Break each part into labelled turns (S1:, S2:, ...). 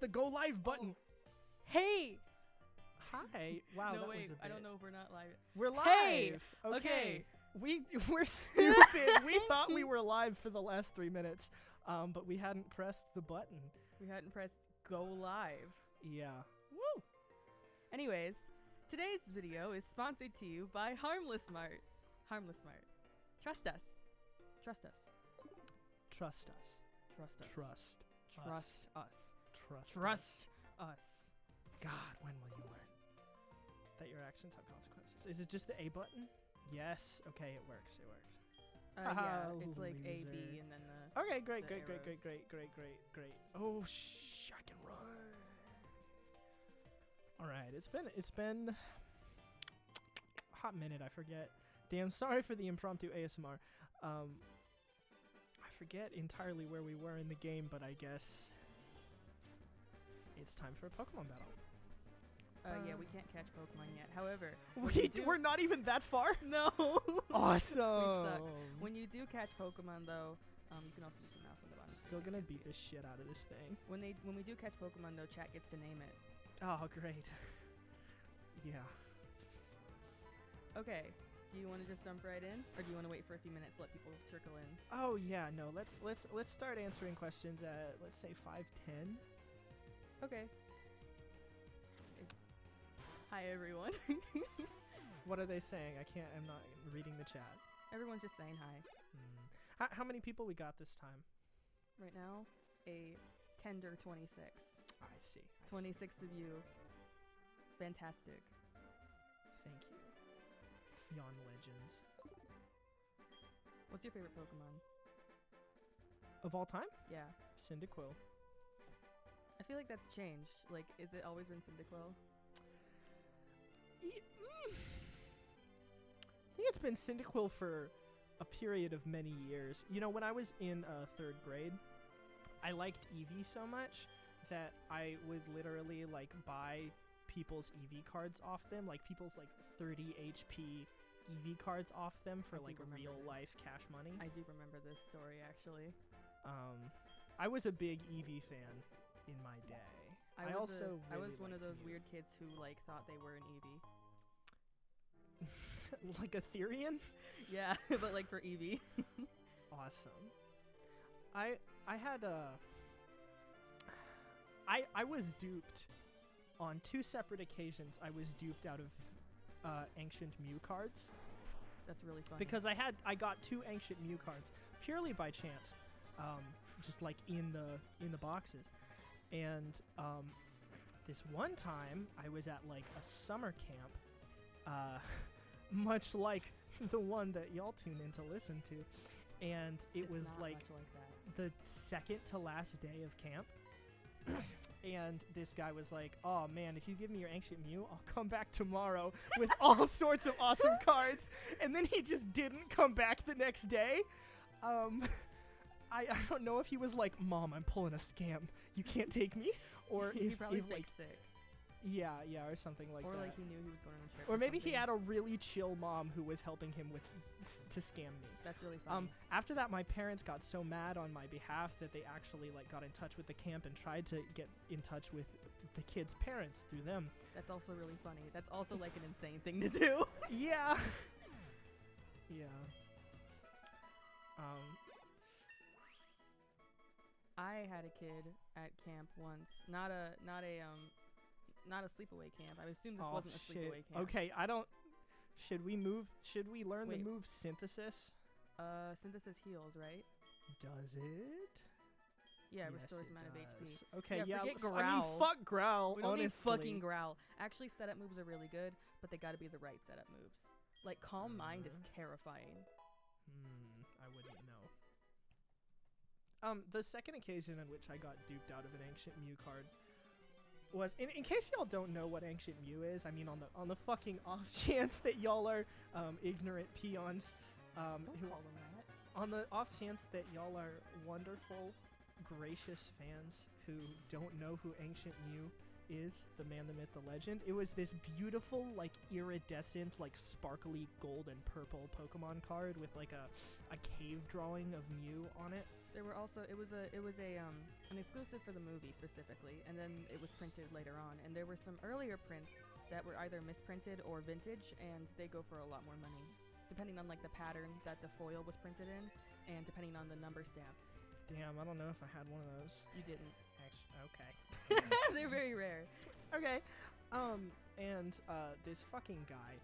S1: the go live button.
S2: Hey!
S1: Hi. Wow,
S2: no,
S1: that
S2: wait,
S1: was a bit.
S2: I don't know if we're not live.
S1: We're live.
S2: Hey!
S1: Okay.
S2: Okay.
S1: We're stupid. We thought we were live for the last 3 minutes, but we hadn't pressed the button.
S2: We hadn't pressed go live.
S1: Yeah. Woo!
S2: Anyways, today's video is sponsored to you by Harmless Mart. Harmless Mart. Trust us. Trust us.
S1: Trust us.
S2: Trust us.
S1: Trust.
S2: Trust us.
S1: Trust.
S2: Trust us.
S1: God, when will you learn that your actions have consequences? Is it just the A button? Yes. Okay, it works. It works.
S2: Yeah, it's like A,
S1: Loser.
S2: B, and then the...
S1: Okay, great.
S2: the Oh,
S1: I can run. All right, it's been a hot minute. I forget. Damn, sorry for the impromptu ASMR. I forget entirely where we were in the game, but I guess it's time for a Pokemon battle.
S2: yeah, we can't catch Pokemon yet. However,
S1: We're not even that far?
S2: No.
S1: Awesome.
S2: We suck. When you do catch Pokemon, though, you can also use the mouse on the bottom.
S1: Still gonna beat the shit out of this thing.
S2: When we do catch Pokemon, though, chat gets to name it.
S1: Oh, great. Yeah.
S2: Okay. Do you want to just jump right in, or do you want to wait for a few minutes, let people trickle in?
S1: Oh yeah, no. Let's start answering questions at, let's say, 5:10.
S2: Okay. Hi everyone.
S1: What are they saying? I'm not reading the chat.
S2: Everyone's just saying hi.
S1: How many people we got this time?
S2: Right now, a tender 26.
S1: I see.
S2: 26 of you. Fantastic.
S1: Thank you. Yon legends.
S2: What's your favorite Pokemon?
S1: Of all time?
S2: Yeah.
S1: Cyndaquil.
S2: I feel like that's changed. Like, is it always been Cyndaquil?
S1: I think it's been Cyndaquil for a period of many years. You know, when I was in 3rd grade, I liked Eevee so much that I would literally like buy people's Eevee cards off them, like people's like 30 HP Eevee cards off them for like real life cash money.
S2: I do remember this story actually.
S1: I was a big Eevee fan in my day. I was
S2: one of those weird kids who like thought they were an Eevee.
S1: Like a Therian?
S2: Yeah, but like for Eevee.
S1: Awesome. I had I was duped on 2 separate occasions. I was duped out of Ancient Mew cards.
S2: That's really funny.
S1: Because I got 2 Ancient Mew cards purely by chance, just like in the boxes. And this one time I was at like a summer camp, much like the one that y'all tune in to listen to, and it was like the second to last day of camp. And this guy was like, "Oh man, if you give me your Ancient Mew, I'll come back tomorrow with all sorts of awesome cards." And then he just didn't come back the next day. I don't know if he was like, "Mom, I'm pulling a scam. You can't take me," or
S2: he
S1: if
S2: probably
S1: like
S2: sick.
S1: Yeah, or something like that.
S2: Or like he knew he was going on a trip.
S1: Or maybe he had a really chill mom who was helping him to scam me.
S2: That's really funny.
S1: After that, my parents got so mad on my behalf that they actually like got in touch with the camp and tried to get in touch with the kids' parents through them.
S2: That's also really funny. That's also like an insane thing to do.
S1: Yeah. Yeah.
S2: I had a kid at camp once. Not a sleepaway camp. I assume this wasn't a sleepaway camp.
S1: Okay, should we learn the move Synthesis?
S2: Synthesis heals, right?
S1: Does it?
S2: Yeah,
S1: yes,
S2: restores
S1: it
S2: amount of
S1: does.
S2: HP.
S1: Okay,
S2: yeah. Forget Growl.
S1: I mean, fuck Growl,
S2: we don't
S1: honestly.
S2: need fucking Growl. Actually, setup moves are really good, but they gotta be the right setup moves. Like, Calm Mind is terrifying.
S1: I wouldn't know. The second occasion in which I got duped out of an Ancient Mew card was, in case y'all don't know what Ancient Mew is, I mean, on the fucking off chance that y'all are ignorant peons,
S2: Don't call them that.
S1: on the off chance that y'all are wonderful, gracious fans who don't know who Ancient Mew is, the man, the myth, the legend, it was this beautiful, like, iridescent, like, sparkly gold and purple Pokemon card with, like, a cave drawing of Mew on it.
S2: There were also it was a an exclusive for the movie specifically, and then it was printed later on. And there were some earlier prints that were either misprinted or vintage, and they go for a lot more money, depending on like the pattern that the foil was printed in, and depending on the number stamp.
S1: Damn, I don't know if I had one of those.
S2: You didn't.
S1: Actually, okay.
S2: They're very rare.
S1: Okay. And this fucking guy,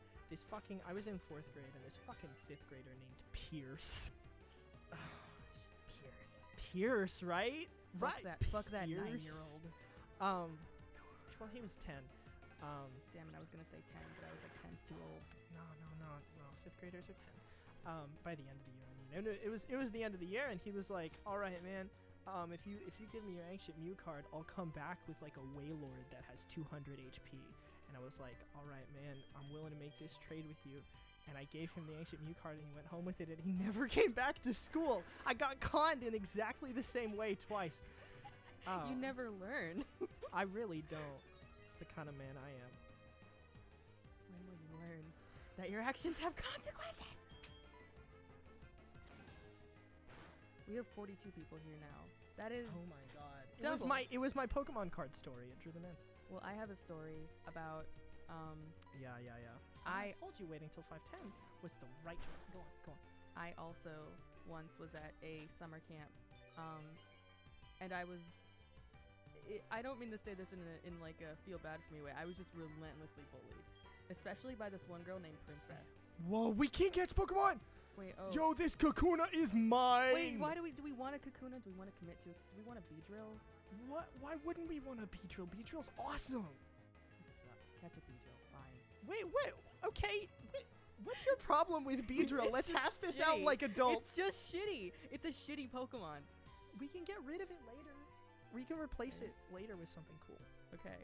S1: I was in 4th grade, and this fucking 5th grader named Pierce. Pierce, right?
S2: Fuck that
S1: Pierce.
S2: 9-year-old.
S1: Well, he was 10.
S2: Damn it, I was gonna say 10, but I was like 10's too old.
S1: No. 5th graders are 10. By the end of the year, I mean, it was the end of the year, and he was like, "All right, man. If you give me your Ancient Mew card, I'll come back with like a Wailord that has 200 HP." And I was like, "All right, man. I'm willing to make this trade with you." And I gave him the Ancient Mew card, and he went home with it, and he never came back to school. I got conned in exactly the same way twice.
S2: You never learn.
S1: I really don't. It's the kind of man I am.
S2: When will you learn that your actions have consequences? We have 42 people here now. That is.
S1: Oh my god.
S2: Double.
S1: It was my Pokemon card story. It drew them in.
S2: Well, I have a story about.
S1: Yeah. I told you waiting till 5:10 was the right choice. Go on.
S2: I also once was at a summer camp, and I was. I don't mean to say this in like a feel bad for me way. I was just relentlessly bullied, especially by this one girl named Princess.
S1: Whoa, we can't catch Pokemon!
S2: Wait, oh.
S1: Yo, this Kakuna is mine!
S2: Wait, why do we want a Kakuna? Do we want to commit to? Do we want a Beedrill?
S1: What? Why wouldn't we want a Beedrill? Beedrill's awesome!
S2: You suck. Catch a Beedrill, fine.
S1: Wait, okay. What's your problem with Beedrill? Let's hash this out like adults.
S2: It's just shitty. It's a shitty Pokemon.
S1: We can get rid of it later. We can replace it later with something cool.
S2: Okay.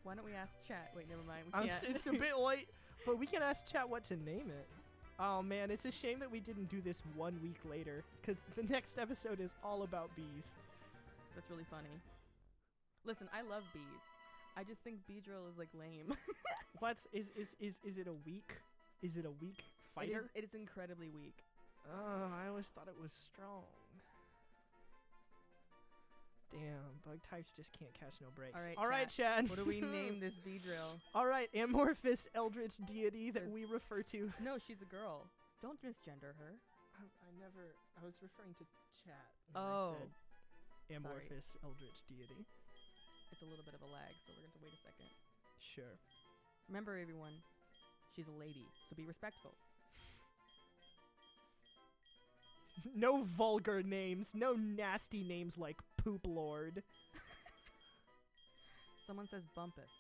S2: Why don't we ask chat? Wait, never mind. We can't.
S1: It's a bit late, but we can ask chat what to name it. Oh man, it's a shame that we didn't do this 1 week later, because the next episode is all about bees.
S2: That's really funny. Listen, I love bees. I just think Beedrill is like lame.
S1: Is it a weak? Is it a weak fighter?
S2: It is incredibly weak.
S1: Oh, I always thought it was strong. Damn, bug types just can't catch no breaks. All right, Chad.
S2: What do we name this Beedrill?
S1: All right, amorphous eldritch deity that we refer to.
S2: No, she's a girl. Don't misgender her.
S1: I was referring to chat.
S2: Oh.
S1: I said amorphous eldritch deity.
S2: It's a little bit of a lag, so we're going to wait a second.
S1: Sure.
S2: Remember, everyone, she's a lady, so be respectful.
S1: No vulgar names. No nasty names like Poop Lord.
S2: Someone says Bumpus.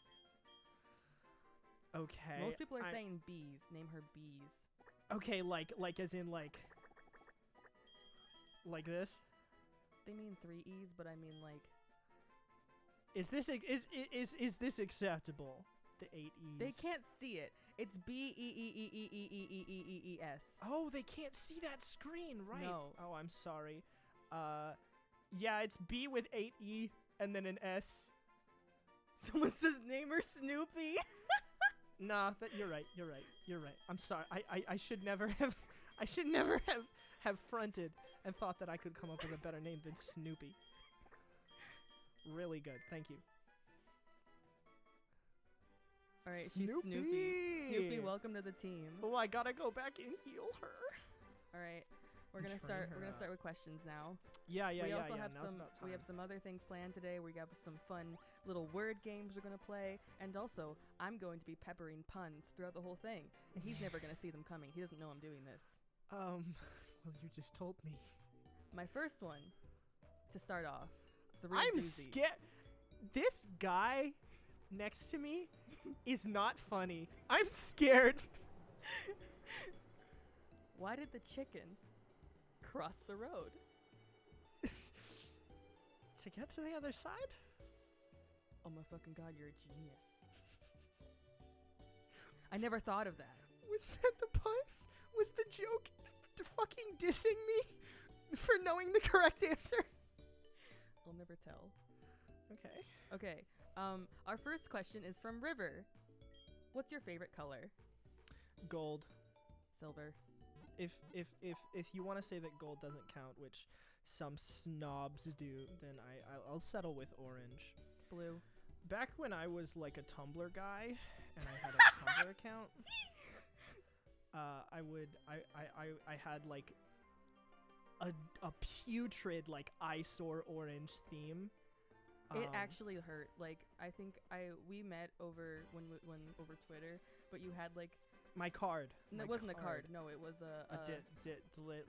S1: Okay.
S2: Most people are saying bees. Name her bees.
S1: Okay, like as in like this?
S2: They mean 3 E's, but I mean like.
S1: Is this acceptable? The 8 E's.
S2: They can't see it. It's BEEEEEEEEEES.
S1: Oh, they can't see that screen, right?
S2: No.
S1: Oh, I'm sorry. Yeah, it's B with 8 E and then an S.
S2: Someone says name her Snoopy.
S1: Nah, you're right. I'm sorry. I should never have have fronted and thought that I could come up with a better name than Snoopy. Really good. Thank you.
S2: All right, she's Snoopy. Snoopy, welcome to the team.
S1: Oh, I gotta go back and heal her.
S2: All right, we're gonna start with questions now.
S1: Yeah.
S2: We also have some other things planned today. We have some fun little word games we're gonna play, and also I'm going to be peppering puns throughout the whole thing, and he's never gonna see them coming. He doesn't know I'm doing this.
S1: Well, you just told me.
S2: My first one, to start off.
S1: I'm scared. This guy next to me is not funny. I'm scared.
S2: Why did the chicken cross the road?
S1: To get to the other side?
S2: Oh my fucking god, you're a genius. I never thought of that.
S1: Was that the pun? Was the joke fucking dissing me for knowing the correct answer?
S2: I'll never tell.
S1: Okay.
S2: Our first question is from River. What's your favorite color?
S1: Gold.
S2: Silver.
S1: if you want to say that gold doesn't count, which some snobs do, then I'll settle with orange.
S2: Blue.
S1: Back when I was like a Tumblr guy and I had a Tumblr account, I had like a putrid like eyesore orange theme.
S2: It actually hurt. Like I think we met over when over Twitter, but you had like
S1: my card.
S2: No, it wasn't a card. No, it was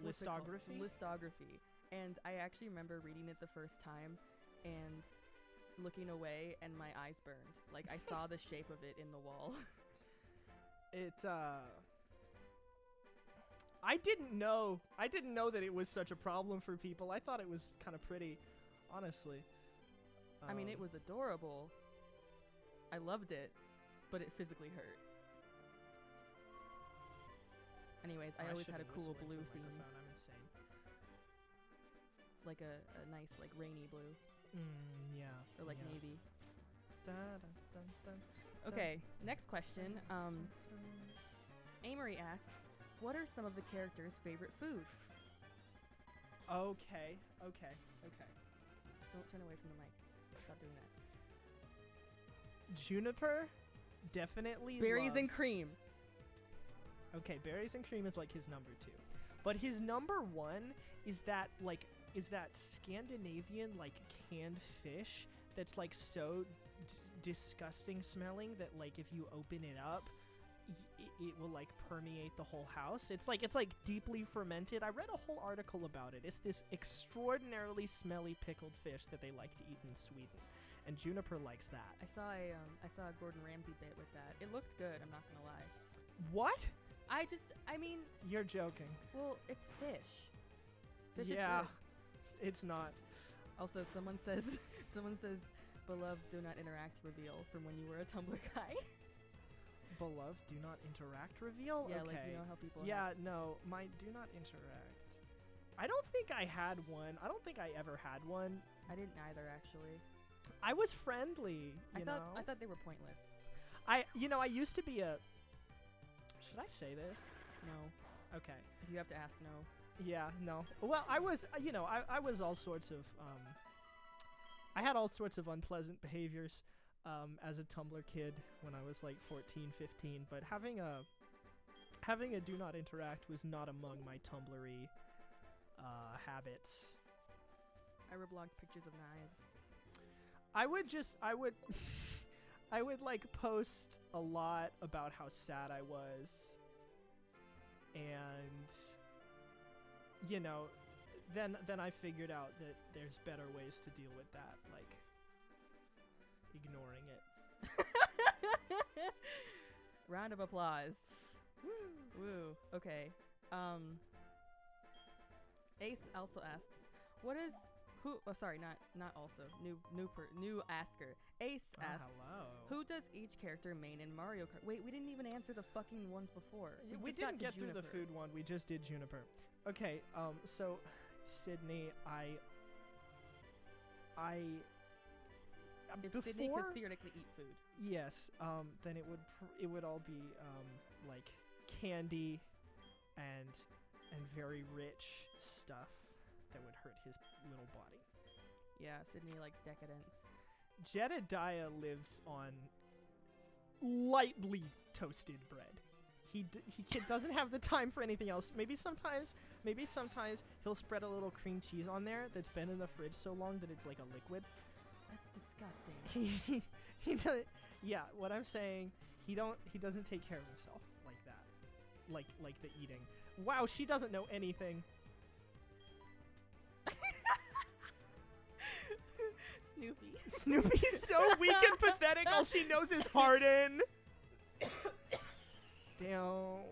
S1: listography.
S2: Listography. And I actually remember reading it the first time and looking away, and my eyes burned. Like I saw the shape of it in the wall.
S1: I didn't know that it was such a problem for people. I thought it was kind of pretty, honestly.
S2: I mean, it was adorable. I loved it, but it physically hurt. Anyways, I always had a cool blue theme.
S1: I'm insane.
S2: Like a nice, like, rainy blue.
S1: Yeah.
S2: Or, like,
S1: yeah.
S2: navy.
S1: Dun, dun, dun,
S2: Okay, next question. Amory asks, what are some of the characters' favorite foods?
S1: Okay.
S2: Don't turn away from the mic. Stop doing that.
S1: Juniper definitely
S2: Berries and
S1: loves-
S2: cream.
S1: Okay, berries and cream is like his number 2. But his number 1 is that Scandinavian like canned fish that's like so disgusting smelling that like if you open it up it will like permeate the whole house. It's like deeply fermented. I read a whole article about it. It's this extraordinarily smelly pickled fish that they like to eat in Sweden, and Juniper likes that.
S2: I saw a Gordon Ramsay bit with that. It looked good, I'm not gonna lie.
S1: What?
S2: I mean,
S1: You're joking.
S2: well, it's fish. Fish
S1: Yeah,
S2: is good.
S1: it's not.
S2: Also, someone says, beloved, do not interact reveal from when you were a Tumblr guy.
S1: Beloved, do not interact reveal?
S2: Yeah,
S1: okay.
S2: like you know how people
S1: Yeah, no, my do not interact. I don't think I had one. I don't think I ever had one.
S2: I didn't either, actually.
S1: I was friendly,
S2: I
S1: you
S2: thought
S1: know.
S2: they were pointless.
S1: I used to be a... Should I say this?
S2: No.
S1: Okay.
S2: If you have to ask, no.
S1: Yeah, no. Well, I was, I was all sorts of, I had all sorts of unpleasant behaviors as a Tumblr kid when I was like 14, 15, but having a do not interact was not among my Tumblr-y habits.
S2: I reblogged pictures of knives.
S1: I would like post a lot about how sad I was, and then I figured out that there's better ways to deal with that, like ignoring it.
S2: Round of applause. Woo. Okay. Ace also asks, what is who? Oh, sorry, not also. New asker. Ace asks,
S1: hello.
S2: who does each character main in Mario Kart? Wait, we didn't even answer the fucking ones before.
S1: We
S2: just got
S1: didn't
S2: to
S1: get through the
S2: Juniper.
S1: food one. We just did Juniper. Okay. So Sydney,
S2: If
S1: before,
S2: Sydney could theoretically eat food.
S1: yes, then it would all be like candy and very rich stuff that would hurt his little body.
S2: Yeah, Sydney likes decadence.
S1: Jedediah lives on lightly toasted bread. He doesn't have the time for anything else. Maybe sometimes he'll spread a little cream cheese on there that's been in the fridge so long that it's like a liquid.
S2: That's disgusting.
S1: He does, yeah, what I'm saying, he doesn't take care of himself like that. Like the eating. Wow, she doesn't know anything. Snoopy's so weak and pathetic. All she knows is Harden. Damn.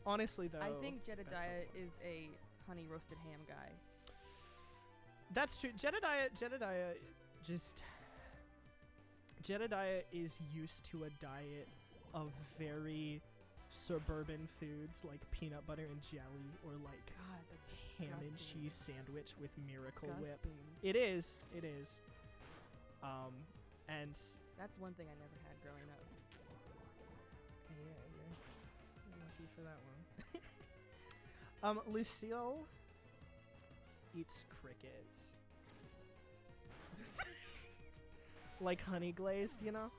S1: Honestly, though,
S2: I think Jedediah is a honey roasted ham guy.
S1: That's true. Jedediah is used to a diet of very suburban foods like peanut butter and jelly, or like
S2: God, that's
S1: ham and
S2: disgusting.
S1: cheese sandwich with
S2: That's
S1: Miracle Whip.
S2: disgusting.
S1: It is. And
S2: That's one thing I never had growing up.
S1: yeah, you're lucky happy for that one. Lucille eats crickets. Like honey glazed, you know?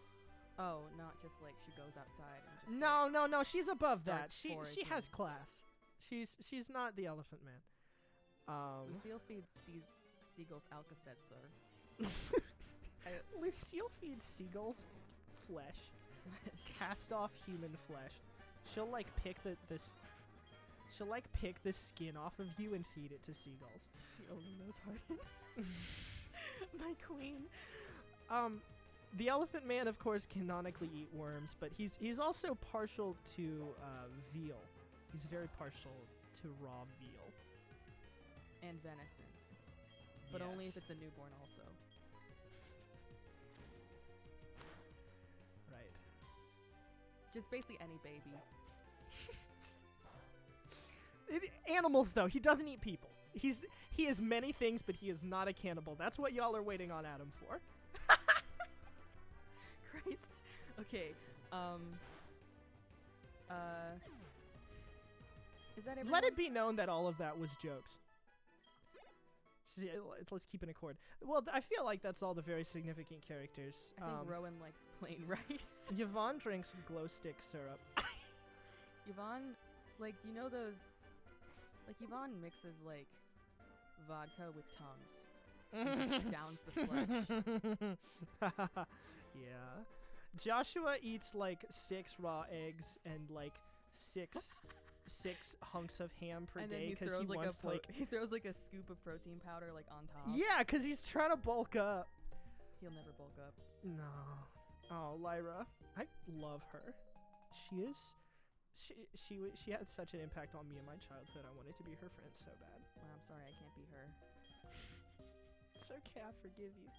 S2: Oh, not just like she goes outside and just
S1: No, she's above that.
S2: starts
S1: She has
S2: foraging.
S1: class. She's not the elephant man.
S2: Lucille feeds seagulls Alka-Seltzer.
S1: Lucille feeds seagulls flesh. Cast off human flesh. She'll like pick she'll like pick the skin off of you and feed it to seagulls.
S2: She only knows Harden. My queen.
S1: The elephant man, of course, canonically eat worms, but he's also partial to veal. He's very partial to raw veal.
S2: And venison. But only if it's a newborn also.
S1: Right.
S2: Just basically any baby.
S1: Animals, though. He doesn't eat people. He is many things, but he is not a cannibal. That's what y'all are waiting on Adam for.
S2: Christ. Okay. Is that everyone?
S1: Let it be known that all of that was jokes. See, let's keep an accord. Well, I feel like that's all the very significant characters.
S2: I think Rowan likes plain rice.
S1: Yvonne drinks glow stick syrup.
S2: Yvonne, like, you know those... Like, Yvonne mixes, like, vodka with Tums. And just downs the sludge.
S1: Yeah. Joshua eats, like, 6 raw eggs and, like, six hunks of ham per
S2: And then
S1: day
S2: he
S1: because
S2: throws,
S1: he
S2: like,
S1: wants, like...
S2: he throws, like, a scoop of protein powder, like, on top.
S1: Yeah, because he's trying to bulk up.
S2: He'll never bulk up.
S1: No. Oh, Lyra. I love her. She had such an impact on me in my childhood. I wanted to be her friend so bad.
S2: Well, I'm sorry, I can't be her.
S1: It's okay, I forgive you.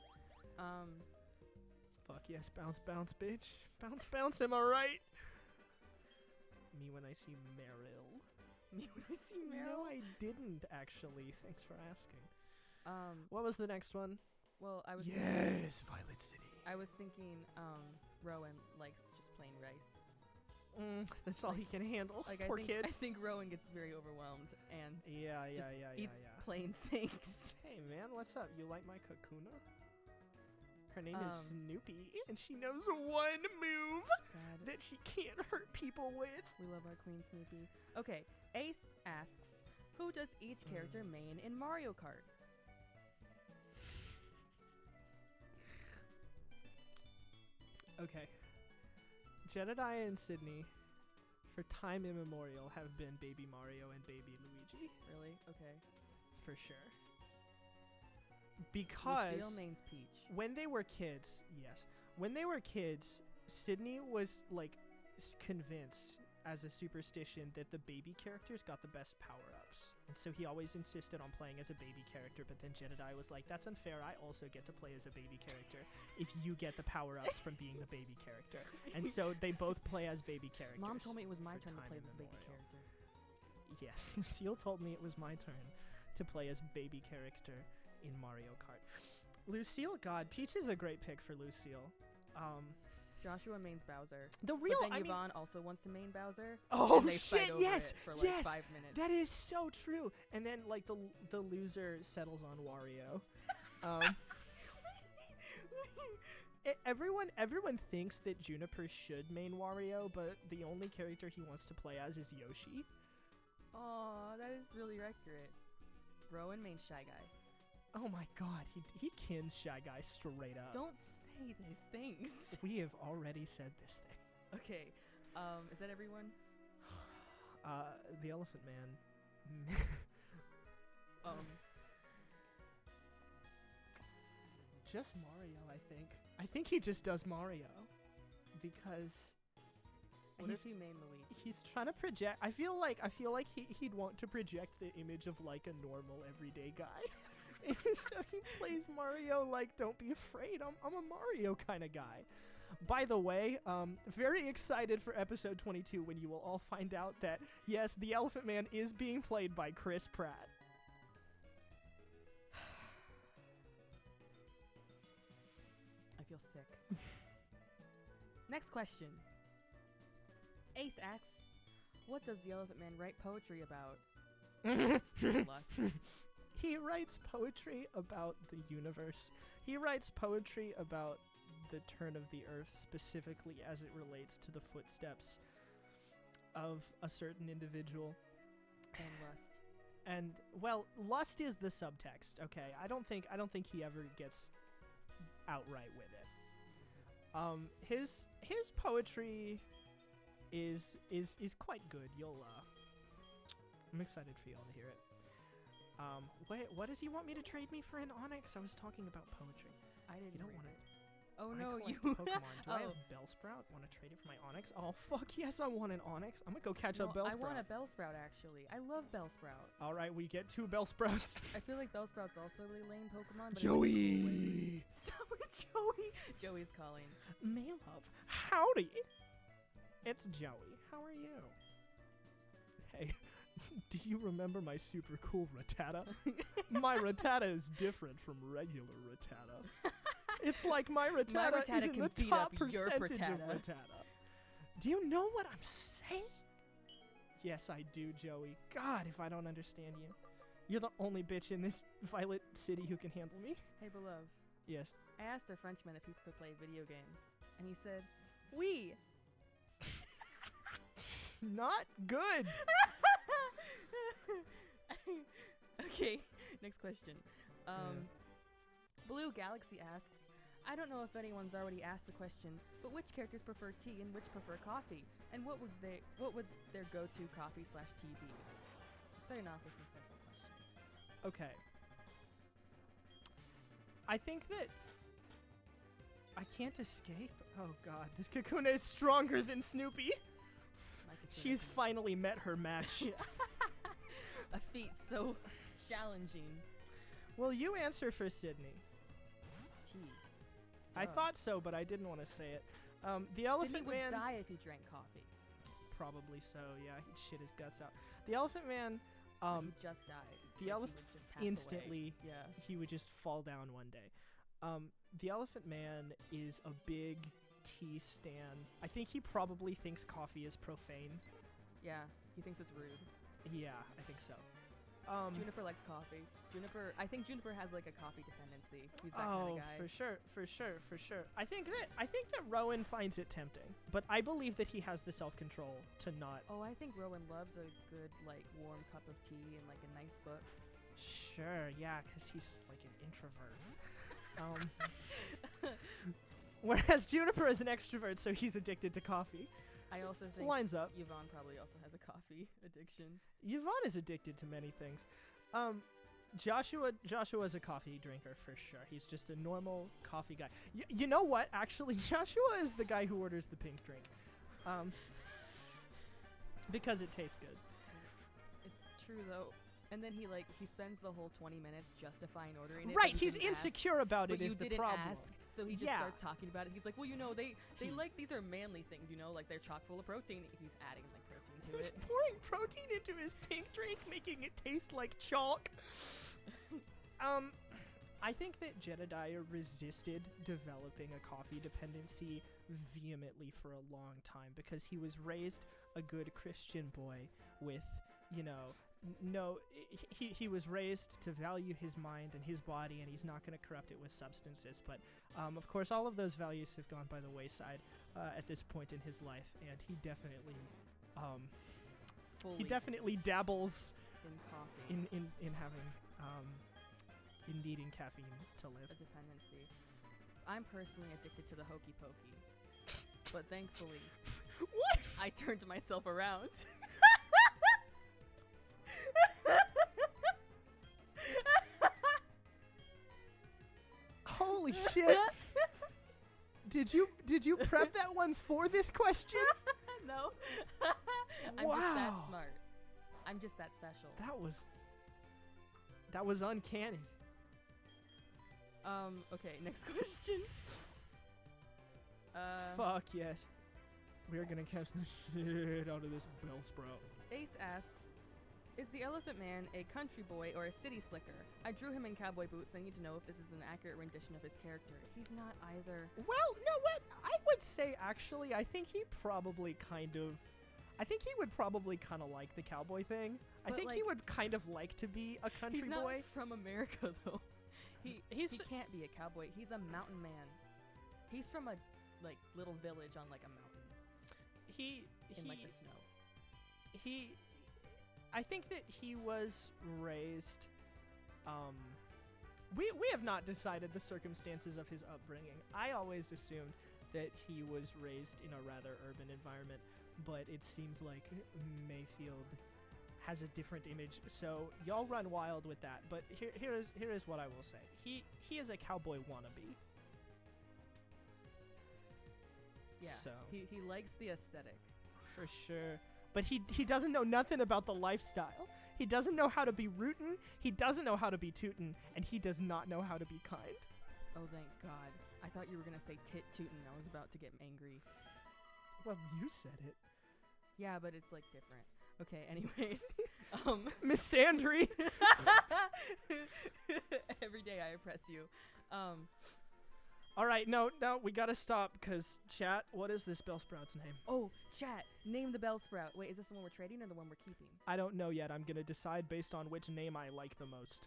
S1: Fuck yes, bounce, bounce, bitch. Bounce, bounce, am I right? Me when I see Meryl.
S2: Me when I see
S1: No,
S2: Meryl?
S1: I didn't, actually. Thanks for asking.
S2: Um,
S1: What was the next one?
S2: well, I was
S1: Yes, Violet City.
S2: I was thinking, Rowan likes just plain rice.
S1: That's all he can handle.
S2: Like,
S1: Poor
S2: I
S1: kid.
S2: think Rowan gets very overwhelmed and
S1: Yeah,
S2: eats plain things.
S1: Hey, man, what's up? You like my Kakuna? Her name is Snoopy, and she knows one move
S2: God,
S1: that she can't hurt people with.
S2: we love our queen Snoopy. Okay, Ace asks, who does each character main in Mario Kart?
S1: Okay. Jedediah and Sydney, for time immemorial, have been Baby Mario and Baby Luigi.
S2: Really? Okay.
S1: For sure. Because
S2: Lucille mains Peach.
S1: when they were kids, Sydney was like convinced as a superstition that the baby characters got the best power-ups. And so he always insisted on playing as a baby character, but then Jedediah was like, that's unfair, I also get to play as a baby character if you get the power-ups from being the baby character. And so they both play as baby characters.
S2: Mom told me it was my
S1: for
S2: turn to
S1: time
S2: play this baby
S1: immemorial.
S2: character.
S1: Yes, Lucille told me it was my turn to play as baby character in Mario Kart. Lucille, God, Peach is a great pick for Lucille.
S2: Joshua mains Bowser.
S1: The real,
S2: But then
S1: I mean,
S2: Yvonne also wants to main Bowser.
S1: oh
S2: and they fight
S1: shit,
S2: over
S1: yes,
S2: it for like
S1: yes,
S2: 5 minutes.
S1: that is so true. And then like the loser settles on Wario. Everyone thinks that Juniper should main Wario, but the only character he wants to play as is Yoshi.
S2: Aw, that is really accurate. Rowan mains Shy Guy.
S1: Oh my god, he kins Shy Guy straight up.
S2: Don't say these things.
S1: We have already said this thing.
S2: Okay, is that everyone?
S1: The Elephant Man. Just Mario, I think. I think he just does Mario because
S2: What if he main Luigi?
S1: he's trying to project. I feel like he'd want to project the image of like a normal everyday guy. And so he plays Mario like, don't be afraid, I'm a Mario kind of guy. By the way, very excited for episode 22 when you will all find out that, yes, the Elephant Man is being played by Chris Pratt.
S2: I feel sick. Next question. Ace asks, What does the Elephant Man write poetry about? Lust.
S1: He writes poetry about the universe. He writes poetry about the turn of the earth, specifically as it relates to the footsteps of a certain individual.
S2: And lust.
S1: And well, lust is the subtext. Okay, I don't think he ever gets outright with it. His poetry is quite good. I'm excited for y'all to hear it. Wait, what does he want me to trade me for an onyx? I was talking about poetry.
S2: I didn't.
S1: You don't
S2: read
S1: want
S2: it.
S1: it.
S2: Oh
S1: I
S2: no,
S1: collect
S2: you.
S1: Pokemon. Do I
S2: Oh.
S1: have Bellsprout? Want to trade it for my onyx? Oh fuck yes, I want an onyx. I'm gonna go catch up
S2: No,
S1: Bellsprout.
S2: I want a Bellsprout actually. I love Bellsprout.
S1: All right, we get 2 Bellsprouts.
S2: I feel like Bellsprout's also a really lame Pokemon. But in, like, a cool way.
S1: Joey,
S2: Stop with Joey. Joey's calling.
S1: may love, howdy. It's Joey. How are you? Hey, do you remember my super cool Rattata? My Rattata is different from regular Rattata. It's like my Rattata,
S2: Rattata
S1: is in
S2: can
S1: the
S2: beat
S1: top
S2: up your
S1: percentage of
S2: Rattata.
S1: Rattata. Do you know what I'm saying? Yes, I do, Joey. God, if I don't understand you. You're the only bitch in this Violet City who can handle me.
S2: Hey, beloved.
S1: Yes.
S2: I asked a Frenchman if he could play video games, and he said, "Oui."
S1: Not good.
S2: Okay, next question. Blue Galaxy asks, I don't know if anyone's already asked the question, but which characters prefer tea and which prefer coffee? And what would their go-to coffee/tea be? Starting off with some simple questions.
S1: Okay. I think that I can't escape. Oh god, this Kakuna is stronger than Snoopy.
S2: My Kakuna
S1: She's
S2: can-
S1: finally met her match.
S2: a feat so challenging.
S1: Well, you answer for Sydney.
S2: Tea.
S1: I
S2: Duh.
S1: thought so, but I didn't want to say it. The
S2: Sydney
S1: Elephant
S2: would
S1: Man...
S2: die if he drank coffee.
S1: Probably so, yeah. He'd shit his guts out. The Elephant Man,
S2: He just died.
S1: the
S2: Like, he
S1: elephant
S2: would just pass away.
S1: instantly...
S2: Yeah.
S1: he would just fall down one day. The Elephant Man is a big tea stan. I think he probably thinks coffee is profane.
S2: Yeah, he thinks it's rude.
S1: Yeah, I think so.
S2: Juniper likes coffee. I think Juniper has like a coffee dependency. He's that kind of guy.
S1: for sure. I think that Rowan finds it tempting, but I believe that he has the self-control to not.
S2: Oh, I think Rowan loves a good like warm cup of tea and like a nice book.
S1: Sure, yeah, because he's like an introvert. Whereas Juniper is an extrovert, so he's addicted to coffee.
S2: I also think
S1: Lines up.
S2: Yvonne probably also has a coffee addiction.
S1: Yvonne is addicted to many things. Joshua's a coffee drinker for sure. He's just a normal coffee guy. You know what? Actually, Joshua is the guy who orders the pink drink. Because it tastes good.
S2: So it's true though. And then he spends the whole 20 minutes justifying ordering it.
S1: Right,
S2: but you
S1: he's
S2: didn't ask.
S1: insecure about
S2: But
S1: it
S2: you
S1: is the
S2: didn't
S1: problem.
S2: ask, so he just
S1: Yeah.
S2: starts talking about it. He's like, well, you know, they like these are manly things, you know, like they're chock full of protein. He's adding like protein to
S1: He's
S2: it.
S1: pouring protein into his pink drink, making it taste like chalk. I think that Jedediah resisted developing a coffee dependency vehemently for a long time because he was raised a good Christian boy with, you know, he was raised to value his mind and his body, and he's not going to corrupt it with substances. But of course, all of those values have gone by the wayside at this point in his life, and he definitely dabbles
S2: in coffee.
S1: in having in needing caffeine to live.
S2: A dependency. I'm personally addicted to the hokey pokey, but thankfully,
S1: What?
S2: I turned myself around.
S1: Holy shit! Did you prep that one for this question?
S2: No. I'm just that
S1: Wow.
S2: smart. I'm just that special.
S1: That was uncanny.
S2: Okay, next question.
S1: Fuck yes. We're gonna catch the shit out of this Bellsprout.
S2: Ace asks, is the Elephant Man a country boy or a city slicker? I drew him in cowboy boots. I need to know if this is an accurate rendition of his character. He's not either.
S1: Well, no, what? I would say, actually, I think he probably kind of... I think he would probably kind of like the cowboy thing. I
S2: But,
S1: think he
S2: like,
S1: would kind of like to be a country
S2: He's not
S1: boy.
S2: from America though. He
S1: He's
S2: can't be a cowboy. He's a mountain man. He's from a like little village on like a mountain in like the snow.
S1: I think that he was raised. We have not decided the circumstances of his upbringing. I always assumed that he was raised in a rather urban environment, but it seems like Mayfield has a different image. So y'all run wild with that. But here is what I will say. He is a cowboy wannabe.
S2: Yeah.
S1: So
S2: He likes the aesthetic.
S1: for sure. But he doesn't know nothing about the lifestyle. He doesn't know how to be rootin', he doesn't know how to be tootin', and he does not know how to be kind.
S2: Oh, thank God. I thought you were gonna say tit tootin'. I was about to get angry.
S1: Well, you said it.
S2: Yeah, but it's like different. Okay, anyways.
S1: Miss Sandry.
S2: Every day I oppress you.
S1: All right, no, we gotta stop, because, chat, what is this Bellsprout's name?
S2: Oh, chat. Name the Bellsprout. Wait, is this the one we're trading or the one we're keeping?
S1: I don't know yet. I'm gonna decide based on which name I like the most.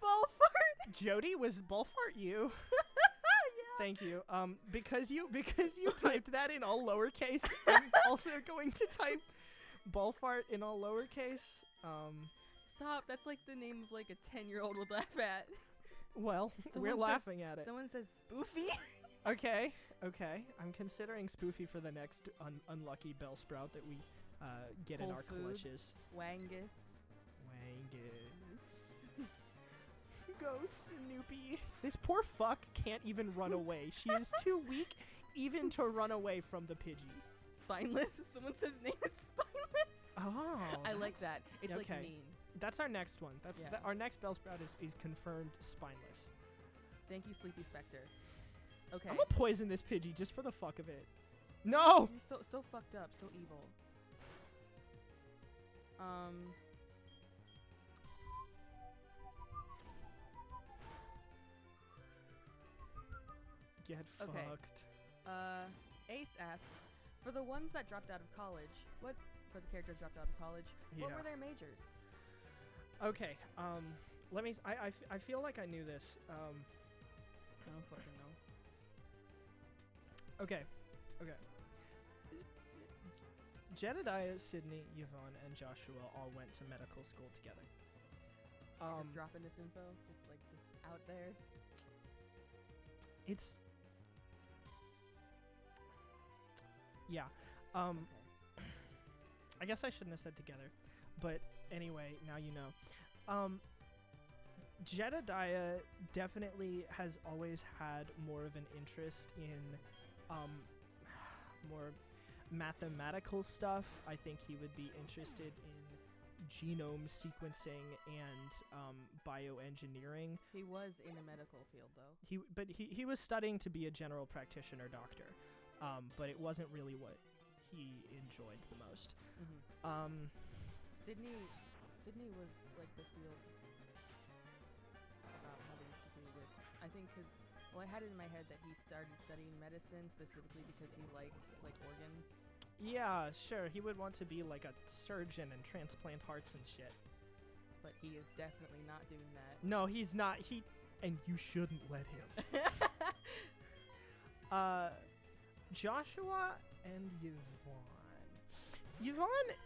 S2: Bullfart!
S1: Jody, was Bullfart you?
S2: Yeah.
S1: Thank you. Because you typed that in all lowercase, I'm also going to type Bullfart in all lowercase.
S2: Stop. That's like the name of like a 10-year-old would laugh at.
S1: Well,
S2: Someone
S1: we're
S2: says-
S1: laughing at it.
S2: Someone says spoofy.
S1: Okay. I'm considering Spoofy for the next unlucky Bellsprout that we get in
S2: Whole
S1: our
S2: Foods.
S1: clutches.
S2: Wangus.
S1: Wangus. Go, Snoopy. This poor fuck can't even run away. She is too weak even to run away from the Pidgey.
S2: Spineless. Someone says name it Spineless.
S1: Oh.
S2: I like that. It's like
S1: okay.
S2: mean.
S1: That's our next one. That's
S2: Yeah.
S1: our next Bellsprout is confirmed spineless.
S2: Thank you, Sleepy Spectre. Okay.
S1: I'm gonna poison this Pidgey just for the fuck of it. No!
S2: You're so fucked up, so evil.
S1: Get
S2: Okay.
S1: fucked.
S2: Ace asks, for the ones that dropped out of college, for the characters dropped out of college, what
S1: Yeah.
S2: were their majors?
S1: Okay, let me I feel like I knew this.
S2: I don't fucking know.
S1: Okay. Jedediah, Sydney, Yvonne, and Joshua all went to medical school together.
S2: Just dropping this info, just out there.
S1: It's yeah.
S2: Okay.
S1: I guess I shouldn't have said together, but anyway, now you know. Jedediah definitely has always had more of an interest in more mathematical stuff. I think he would be interested in genome sequencing and bioengineering.
S2: He was in a medical field, though.
S1: He was studying to be a general practitioner doctor, but it wasn't really what he enjoyed the most.
S2: Mm-hmm. Sydney was like the field about having to do with, I think, I had it in my head that he started studying medicine specifically because he liked like organs.
S1: Yeah, sure. He would want to be like a surgeon and transplant hearts and shit.
S2: But he is definitely not doing that.
S1: No, he's not. And you shouldn't let him. Joshua and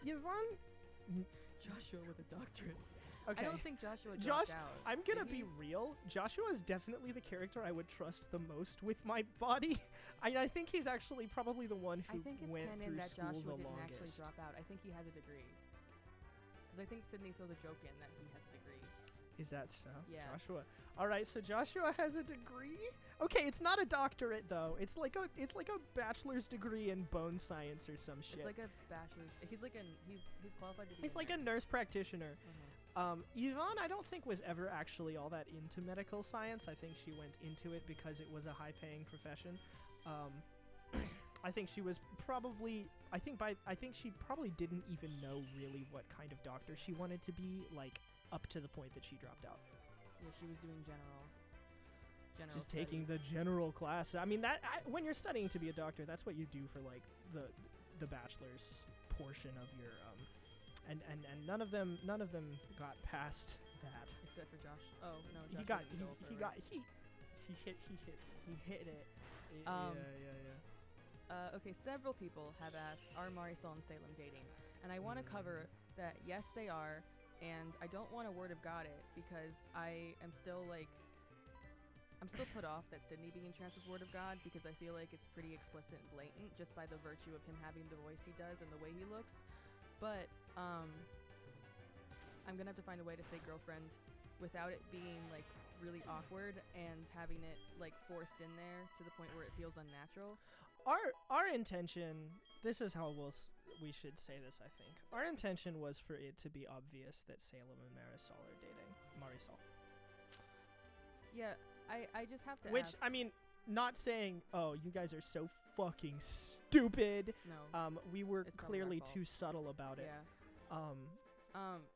S1: Yvonne.
S2: Joshua with a doctorate.
S1: Okay.
S2: I don't think Joshua dropped out.
S1: I'm gonna
S2: Did
S1: be
S2: he?
S1: real. Joshua is definitely the character I would trust the most with my body. I think he's actually probably the one who
S2: I think it's
S1: went
S2: canon
S1: through
S2: that
S1: school
S2: Joshua
S1: the
S2: didn't actually
S1: longest.
S2: drop out. I think he has a degree. Because I think Sydney throws a joke in that he has a degree.
S1: Is that so?
S2: Yeah.
S1: Joshua. All right, so Joshua has a degree. Okay, it's not a doctorate though. It's like a bachelor's degree in bone science or some shit.
S2: It's like a bachelor's. He's qualified to be.
S1: He's like a nurse practitioner.
S2: Uh-huh.
S1: Yvonne, I don't think was ever actually all that into medical science. I think she went into it because it was a high-paying profession. I think she was probably. I think she probably didn't even know really what kind of doctor she wanted to be, like up to the point that she dropped out.
S2: Yeah, she was doing general.
S1: Just taking the general class. I mean, when you're studying to be a doctor, that's what you do for like the bachelor's portion of your and none of them got past that.
S2: Except for Josh. Oh no, Josh he hit it. Okay, several people have asked, are Marisol and Salem dating? And I want to cover that yes, they are, and I don't want to word of God it because I'm still put off that Sydney being trans was word of God because I feel like it's pretty explicit and blatant just by the virtue of him having the voice he does and the way he looks. But I'm gonna have to find a way to say girlfriend without it being like really awkward and having it like forced in there to the point where it feels unnatural.
S1: Our intention, this is how we should say this, I think. Our intention was for it to be obvious that Salem and Marisol are dating. Marisol.
S2: Yeah, I just have to
S1: Which,
S2: ask.
S1: I mean, not saying, oh, you guys are so fucking stupid.
S2: No.
S1: We were
S2: It's not
S1: clearly
S2: our fault.
S1: too subtle about it.
S2: Yeah.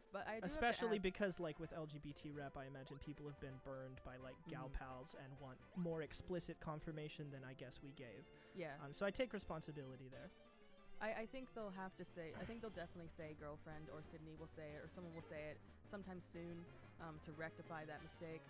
S2: But I do
S1: Especially
S2: have to ask,
S1: because, like, with LGBT rep, I imagine people have been burned by, like, gal pals and want more explicit confirmation than I guess we gave.
S2: Yeah.
S1: So I take responsibility there.
S2: I think they'll have to say, I think they'll definitely say girlfriend, or Sydney will say it, or someone will say it sometime soon to rectify that mistake.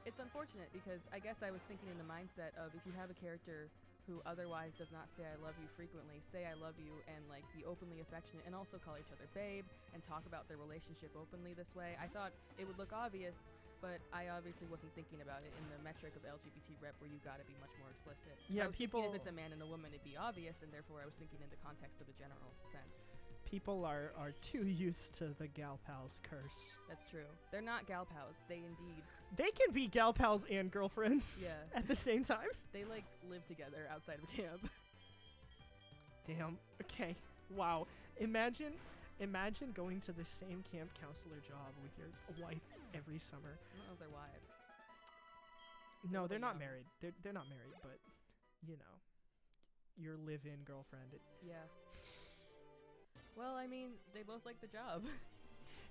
S2: It's unfortunate because I guess I was thinking in the mindset of if you have a character who otherwise does not say I love you frequently, say I love you and like be openly affectionate and also call each other babe and talk about their relationship openly this way, I thought it would look obvious, but I obviously wasn't thinking about it in the metric of LGBT rep where you gotta be much more explicit.
S1: Yeah,
S2: so I was
S1: people.
S2: thinking if it's a man and a woman, it'd be obvious, and therefore I was thinking in the context of the general sense.
S1: People are too used to the gal pals curse.
S2: That's true. They're not gal pals. They indeed.
S1: They can be gal pals and girlfriends
S2: Yeah.
S1: at the same time.
S2: They like live together outside of camp.
S1: Damn. Okay. Wow. Imagine going to the same camp counselor job with your wife every summer.
S2: I don't know if they're wives.
S1: No, they're not
S2: young.
S1: married. They're not married, but you know, your live-in girlfriend.
S2: Yeah. Well, I mean, they both like the job.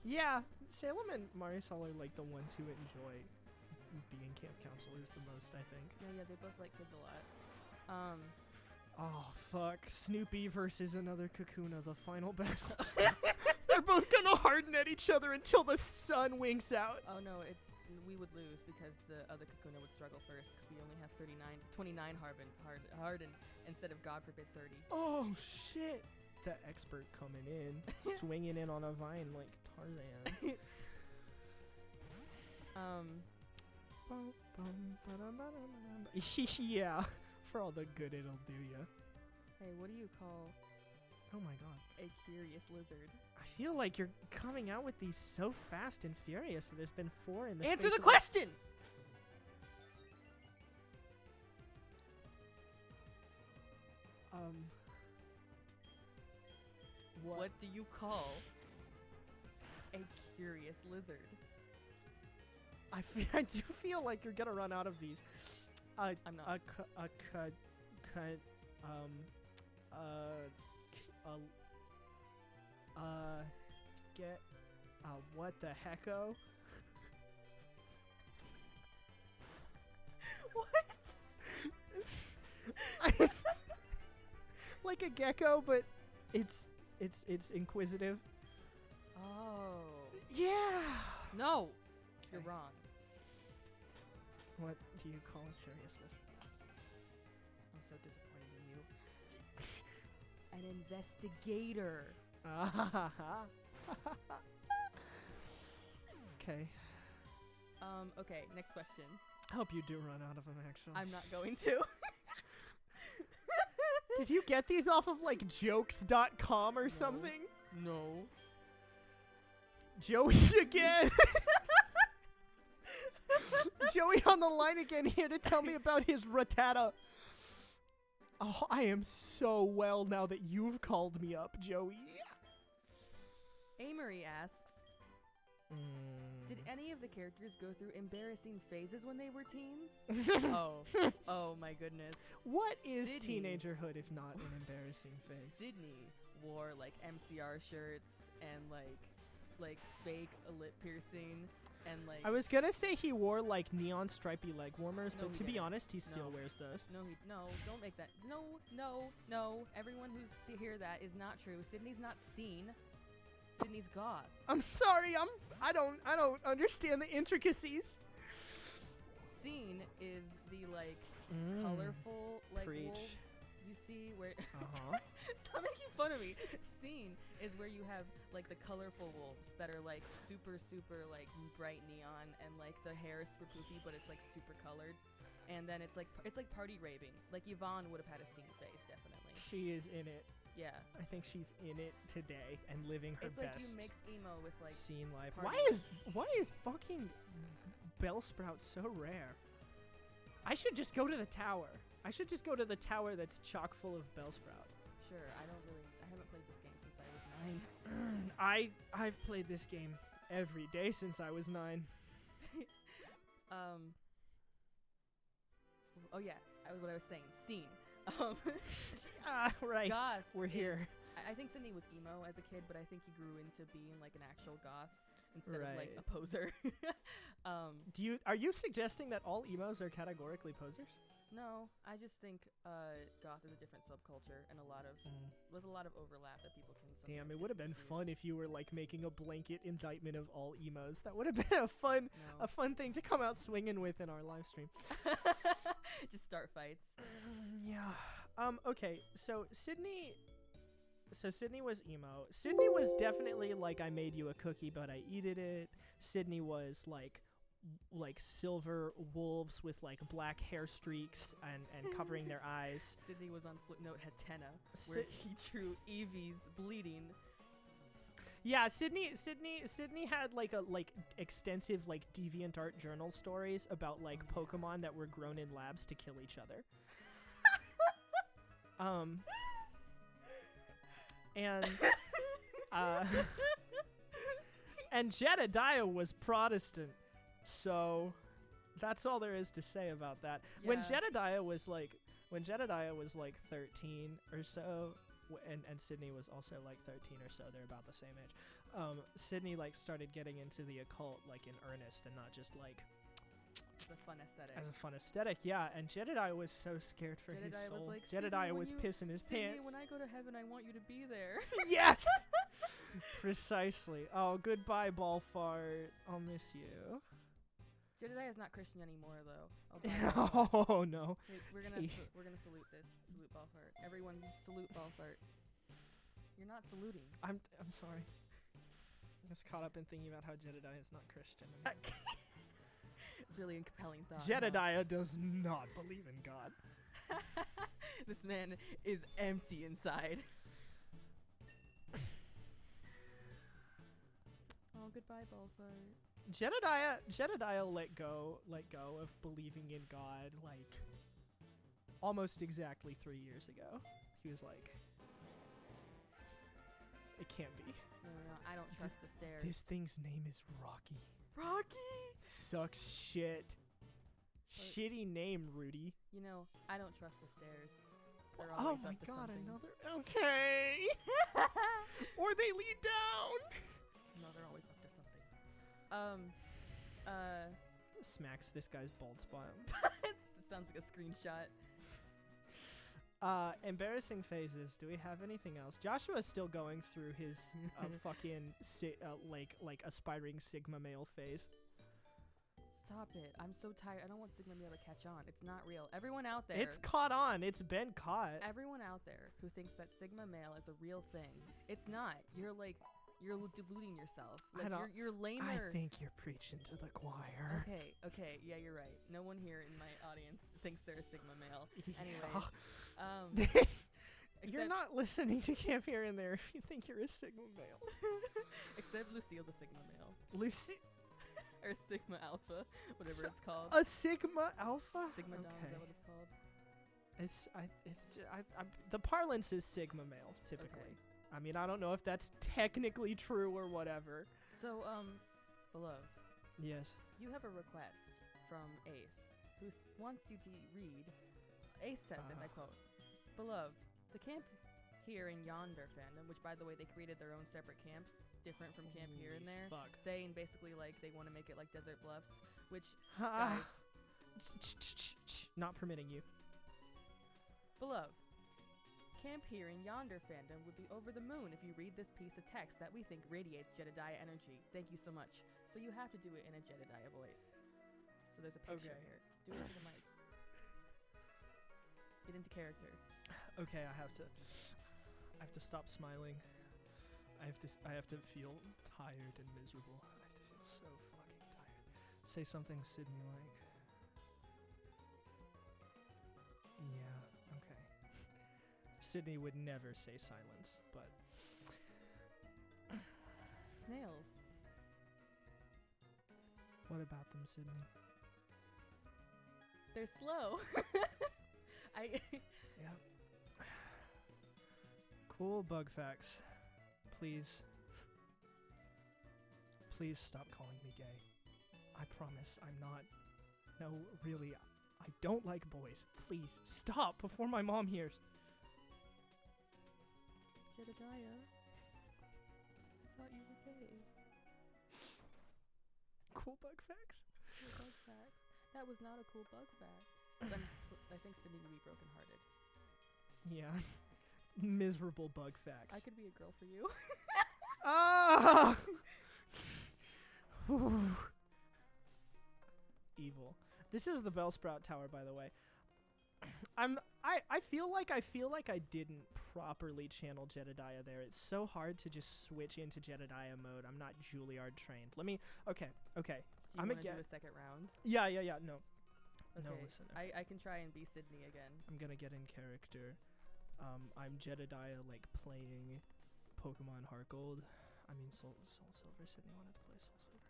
S1: Yeah, Salem and Marisol are like the ones who enjoy being camp counselors the most, I think.
S2: Yeah, they both like kids a lot.
S1: Oh, fuck. Snoopy versus another Kakuna, the final battle. They're both gonna harden at each other until the sun winks out.
S2: Oh no, we would lose because the other Kakuna would struggle first because we only have 29 harden instead of God forbid 30.
S1: Oh, shit. The expert coming in, swinging in on a vine like Tarzan. Yeah, for all the good it'll do ya.
S2: Hey, what do you call
S1: Oh my god.
S2: a curious lizard?
S1: I feel like you're coming out with these so fast and furious. There's been 4 in the
S2: Answer
S1: space
S2: the
S1: of
S2: question! What do you call a curious lizard?
S1: I do feel like you're gonna run out of these.
S2: I'm not.
S1: What the hecko?
S2: What?
S1: Like a gecko, but it's inquisitive.
S2: Oh.
S1: Yeah.
S2: No. You're
S1: Okay.
S2: wrong.
S1: What do you call a curious lizard?
S2: I'm so disappointed in you. An investigator.
S1: Okay.
S2: Okay, next question.
S1: I hope you do run out of them, actually.
S2: I'm not going to.
S1: Did you get these off of, like, jokes.com or something?
S2: No.
S1: Joey again. Joey on the line again, here to tell me about his ratata. Oh, I am so well now that you've called me up, Joey.
S2: Amory asks, did any of the characters go through embarrassing phases when they were teens? Oh my goodness.
S1: What is
S2: Sydney.
S1: teenagerhood if not an embarrassing phase?
S2: Sydney wore like MCR shirts and like fake lip piercing and like.
S1: I was gonna say he wore like neon stripy leg warmers,
S2: No,
S1: but
S2: he
S1: to be
S2: didn't.
S1: honest, he still
S2: No.
S1: wears those.
S2: No, don't make that. No. Everyone who's hear that is not true. Sydney's not seen. Sydney's goth.
S1: I'm sorry, I don't understand the intricacies.
S2: Scene is the like colorful like
S1: Preach.
S2: wolves you see where
S1: Uh-huh.
S2: Stop making fun of me. Scene is where you have like the colorful wolves that are like super like bright neon and like the hair is super poofy but it's like super colored. And then it's like party raving. Like Yvonne would have had a scene face definitely.
S1: She is in it.
S2: Yeah.
S1: I think she's in it today and living her
S2: It's
S1: best.
S2: like you mix emo with like
S1: scene life.
S2: party
S1: Why is fucking Bellsprout so rare? I should just go to the tower. I should just go to the tower that's chock full of Bellsprout.
S2: Sure, I haven't played this game since I was 9.
S1: I've played this game every day since I was 9.
S2: Oh yeah, what I was saying. Scene.
S1: Right.
S2: Goth.
S1: We're here.
S2: I think Sydney was emo as a kid, but I think he grew into being like an actual goth instead of like
S1: Right.
S2: a poser.
S1: Are you suggesting that all emos are categorically posers?
S2: No, I just think goth is a different subculture and with a lot of overlap that people can.
S1: Damn,
S2: sometimes
S1: it
S2: get
S1: would have been fun
S2: confused.
S1: if you were like making a blanket indictment of all emos. That would have been a fun thing to come out swinging with in our live stream.
S2: Just start fights.
S1: Yeah. Okay. So Sydney was emo. Sydney was definitely like I made you a cookie, but I eated it. Sydney was like silver wolves with like black hair streaks and covering their eyes.
S2: Sydney was on footnote Hatena, where he drew Evie's bleeding.
S1: Yeah, Sydney had like extensive like DeviantArt journal stories about like Pokemon that were grown in labs to kill each other. And Jedediah was Protestant, so that's all there is to say about that.
S2: Yeah.
S1: When Jedediah was like 13 or so, and Sydney was also like 13 or so, they're about the same age. Sydney like started getting into the occult like in earnest and not just like
S2: It's a fun aesthetic.
S1: as a fun aesthetic. Yeah, and Jedediah was so scared for his
S2: Jedediah
S1: soul.
S2: was like,
S1: Jedediah
S2: "Sydney,
S1: was pissing his
S2: Sydney,
S1: pants.
S2: when I go to heaven, I want you to be there.
S1: Yes. Precisely. Oh, goodbye, ball fart. I'll miss you.
S2: Jedediah's not Christian anymore, though. I'll
S1: Oh no.
S2: we're gonna salute this. Salute Balfart. Everyone, salute Balfart. You're not saluting.
S1: I'm sorry. I was caught up in thinking about how Jedediah is not Christian.
S2: It's really a compelling thought.
S1: Jedediah does not believe in God.
S2: This man is empty inside. Oh, goodbye, Balfart.
S1: Jedediah let go of believing in God like almost exactly 3 years ago. He was like, it can't be.
S2: No, I don't trust the stairs.
S1: This thing's name is Rocky.
S2: Rocky!
S1: Sucks shit. Shitty name, Rudy.
S2: You know, I don't trust the stairs. They're
S1: Oh
S2: always
S1: my
S2: up to
S1: god,
S2: something.
S1: another. Okay. Or they lead down.
S2: No, they're always up to something.
S1: Smacks this guy's bald spot.
S2: It sounds like a screenshot.
S1: Embarrassing phases. Do we have anything else? Joshua's still going through his fucking like aspiring Sigma male phase.
S2: Stop it. I'm so tired. I don't want Sigma Male to catch on. It's not real. Everyone out there.
S1: It's caught on. It's been caught.
S2: Everyone out there who thinks that Sigma Male is a real thing. It's not. You're deluding yourself. Like, you're lamer.
S1: I think you're preaching to the choir.
S2: Okay. Yeah, you're right. No one here in my audience thinks they're a Sigma Male.
S1: Yeah.
S2: Anyways.
S1: You're not listening to Camp Here and There if you think you're a Sigma male.
S2: Except Lucille's a Sigma male.
S1: Lucy,
S2: Or Sigma Alpha, whatever it's called.
S1: a Sigma Alpha?
S2: Sigma Dom, is that what it's called?
S1: The parlance is Sigma male, typically.
S2: Okay.
S1: I mean, I don't know if that's technically true or whatever.
S2: So, beloved,
S1: Yes.
S2: you have a request from Ace, who wants you to read. Ace says, and I quote, "Beloved, the camp here in Yonder fandom, which by the way they created their own separate camps, different from Camp Here and There,
S1: Fuck.
S2: saying basically like they want to make it like Desert Bluffs, which
S1: Ah.
S2: guys,
S1: Not permitting you.
S2: beloved, Camp Here in Yonder fandom would be over the moon if you read this piece of text that we think radiates Jedediah energy. Thank you so much. So you have to do it in a Jedediah voice. So there's a picture
S1: Okay.
S2: here. Do it into the mic. Get into character.
S1: Okay, I have to stop smiling. I have to feel tired and miserable. I have to feel so fucking tired. Say something Sydney like. Yeah, okay. Sydney would never say silence, but
S2: Snails.
S1: what about them, Sydney?
S2: They're slow.
S1: Yeah. Cool bug facts. Please stop calling me gay. I promise I'm not. No, really, I don't like boys. Please stop before my mom hears.
S2: Jedediah, I thought you were gay.
S1: Cool bug facts?
S2: Cool bug fact. That was not a cool bug fact. I think Sydney would be brokenhearted.
S1: Yeah. Miserable bug facts.
S2: I could be a girl for you.
S1: Ah! Evil. This is the Bellsprout Tower, by the way. I feel like I didn't properly channel Jedediah there. It's so hard to just switch into Jedediah mode. I'm not Juilliard trained. Let me. Okay.
S2: Do you
S1: I'm
S2: want to
S1: again.
S2: do a second round?
S1: Yeah. No.
S2: Okay.
S1: No, listen.
S2: I can try and be Sydney again.
S1: I'm gonna get in character. I'm Jedediah, like, playing Pokemon Heart Gold. I mean, Soul Silver. Sydney wanted to play Soul Silver.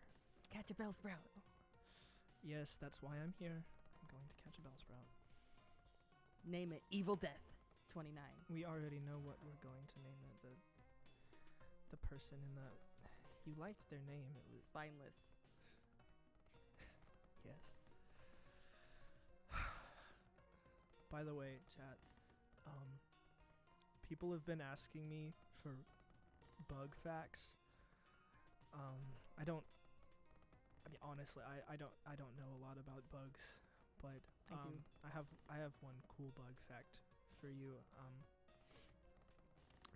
S2: Catch a Bellsprout.
S1: Yes, that's why I'm here. I'm going to catch a Bellsprout.
S2: Name it Evil Death 29.
S1: We already know what we're going to name it. The person in the... You liked their name. It was...
S2: Spineless.
S1: Yes. By the way, chat, people have been asking me for bug facts. Honestly, I don't know a lot about bugs, but
S2: I do.
S1: I have one cool bug fact for you.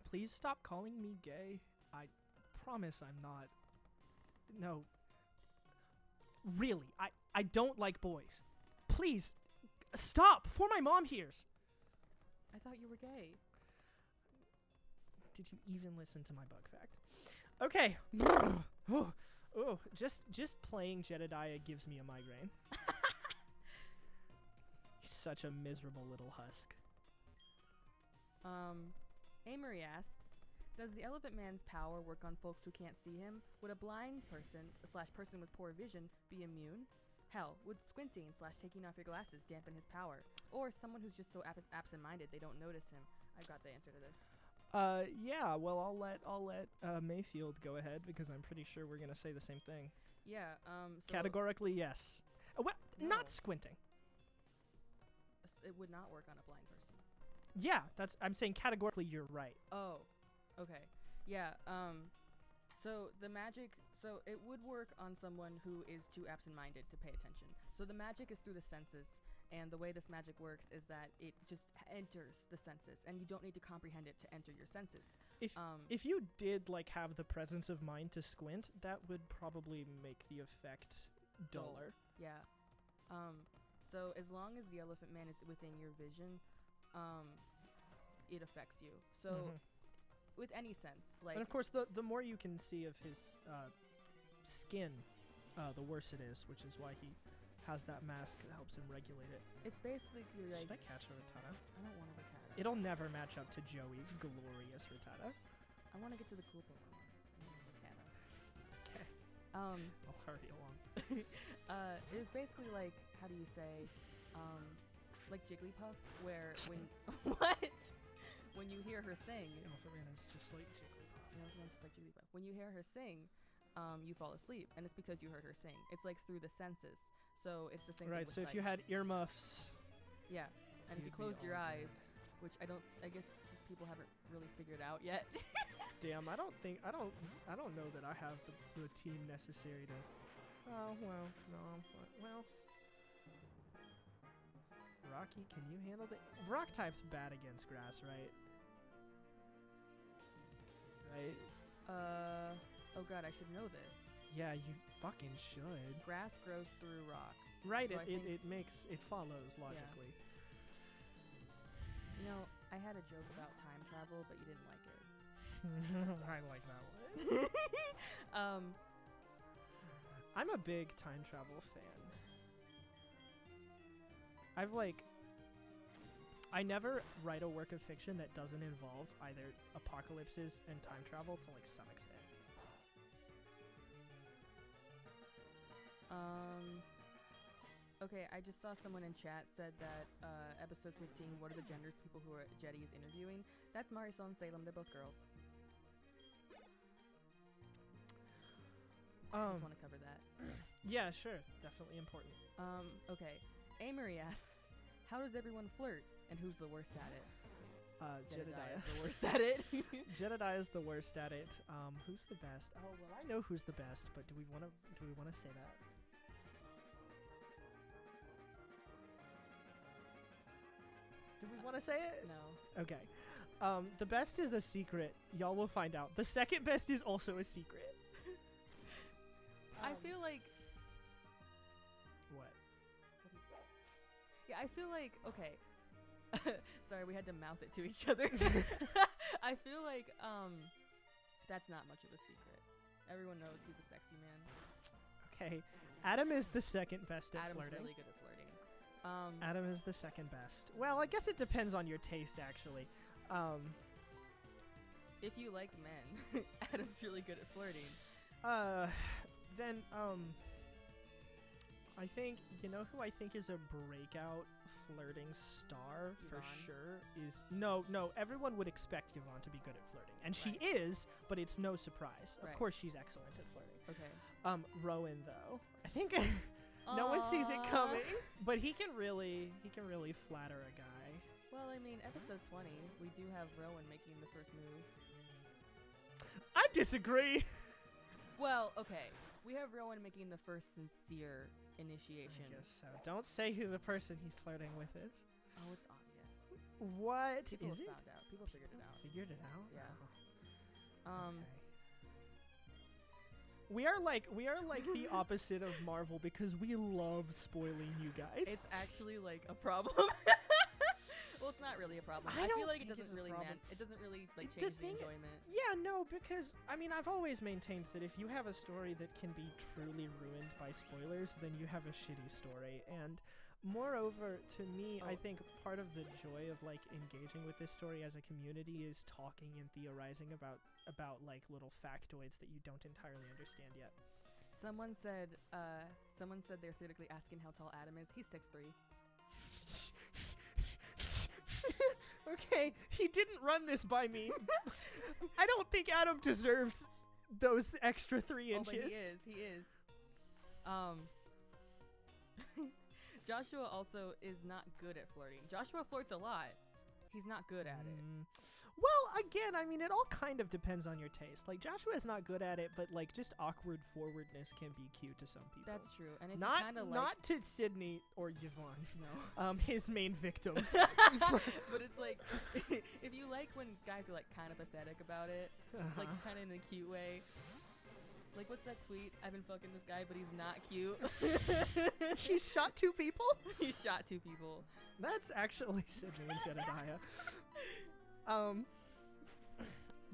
S1: Please stop calling me gay. I promise I'm not. No. Really, I don't like boys. Please stop before my mom hears.
S2: I thought you were gay.
S1: Did you even listen to my bug fact? Okay. Oh, just playing Jedediah gives me a migraine. He's such a miserable little husk.
S2: Amory asks, does the Elephant Man's power work on folks who can't see him? Would a blind person / person with poor vision be immune? Hell, would squinting / taking off your glasses dampen his power? Or someone who's just so absent-minded they don't notice him? I've got the answer to this.
S1: Yeah, well, I'll let Mayfield go ahead because I'm pretty sure we're gonna say the same thing.
S2: Yeah, so
S1: Categorically, yes. Well,
S2: No.
S1: not squinting.
S2: It would not work on a blind person.
S1: Yeah, I'm saying categorically you're right.
S2: Oh, okay. Yeah, so the magic, so it would work on someone who is too absent-minded to pay attention. So the magic is through the senses, and the way this magic works is that it just enters the senses, and you don't need to comprehend it to enter your senses.
S1: If you did, like, have the presence of mind to squint, that would probably make the effect duller.
S2: Yeah. So as long as the Elephant Man is within your vision, it affects you. So with any sense, like,
S1: and of course, the more you can see of his skin, the worse it is, which is why he has that mask that helps him regulate it.
S2: it's basically like,
S1: Should I catch a Rattata?
S2: I don't want a Rattata.
S1: It'll never match up to Joey's glorious Rattata.
S2: I want to get to the cool Pokemon. Rattata.
S1: Okay.
S2: I'll
S1: hurry along.
S2: it was basically like, how do you say, like Jigglypuff, where when what? When you hear her sing,
S1: Alpharena's just like Jigglypuff.
S2: Just like Jigglypuff. When you hear her sing, you fall asleep, and it's because you heard her sing. It's like through the senses, so it's the same.
S1: Right.
S2: Thing
S1: So
S2: with
S1: if you
S2: sight.
S1: had earmuffs,
S2: yeah, and if you
S1: you'd be
S2: closed your
S1: all
S2: eyes, which I guess just people haven't really figured out yet.
S1: damn, I don't know that I have the team necessary to. Oh well, no, well. Rocky, can you handle the rock type's bad against grass, right? Right?
S2: Oh god, I should know this.
S1: Yeah, you fucking should.
S2: Grass grows through rock.
S1: Right,
S2: So I think-
S1: it follows logically.
S2: You know, I had a joke about time travel, but you didn't like it.
S1: I like that one. I'm a big time travel fan. I never write a work of fiction that doesn't involve either apocalypses and time travel to like some extent.
S2: Okay, I just saw someone in chat said that episode 15, what are the genders of people who are Jetty is interviewing? That's Marisol and Salem, they're both girls. I just want to cover that.
S1: Yeah, sure. Definitely important.
S2: Okay. Amory asks, how does everyone flirt? And who's the worst at it?
S1: Jedediah.
S2: is the worst at it.
S1: Jedediah is the worst at it. Who's the best? Oh, well, I know who's the best, but do we want to say that? Do we want to say it?
S2: No.
S1: Okay. The best is a secret. Y'all will find out. The second best is also a secret.
S2: I feel like...
S1: What?
S2: Yeah, I feel like... Okay. Sorry, we had to mouth it to each other. I feel like, that's not much of a secret. Everyone knows he's a sexy man.
S1: Okay. Adam is the second best at
S2: Adam's
S1: flirting.
S2: really good at flirting.
S1: Adam is the second best. Well, I guess it depends on your taste, actually.
S2: If you like men, Adam's really good at flirting.
S1: Then, I think, you know who I think is a breakout flirting star for
S2: Yvonne.
S1: sure is... No, everyone would expect Yvonne to be good at flirting. And she
S2: Right.
S1: is, but it's no surprise. Of
S2: Right.
S1: course she's excellent at flirting.
S2: Okay.
S1: Rowan, though. I think no one sees it coming, but he can really flatter a guy.
S2: Well, I mean, episode 20, we do have Rowan making the first move.
S1: I disagree.
S2: Well, okay. We have Rowan making the first sincere initiation.
S1: I guess so. Don't say who the person he's flirting with is.
S2: Oh, it's obvious.
S1: What
S2: People
S1: is
S2: have
S1: it?
S2: found out. People figured it out.
S1: Figured it out?
S2: Yeah.
S1: Oh. Okay. We are like the opposite of Marvel because we love spoiling you guys.
S2: It's actually like a problem. Well, it's not really a problem.
S1: I
S2: feel
S1: don't
S2: like it
S1: think
S2: doesn't
S1: it's a
S2: really
S1: problem.
S2: it doesn't really like
S1: The
S2: change the
S1: thing-
S2: enjoyment.
S1: Yeah, no, because I mean I've always maintained that if you have a story that can be truly ruined by spoilers, then you have a shitty story. And moreover, to me, I
S2: Oh.
S1: think part of the joy of like engaging with this story as a community is talking and theorizing about like little factoids that you don't entirely understand yet.
S2: Someone said they're theoretically asking how tall Adam is. He's 6'3".
S1: Okay, he didn't run this by me. I don't think Adam deserves those extra 3 inches.
S2: Oh, but he is. Joshua also is not good at flirting. Joshua flirts a lot. He's not good at it.
S1: Well, again, I mean, it all kind of depends on your taste. Like, Joshua is not good at it, but, like, just awkward forwardness can be cute to some people.
S2: That's true. And if
S1: Not
S2: you kind of like...
S1: not to Sydney or Yvonne,
S2: No.
S1: his main victims.
S2: But it's like, if you like when guys are, like, kind of pathetic about it, like, kind of in a cute way. Like, what's that tweet? I've been fucking this guy, but he's not cute.
S1: He shot 2 people?
S2: He shot 2 people.
S1: That's actually Sydney and Jedediah.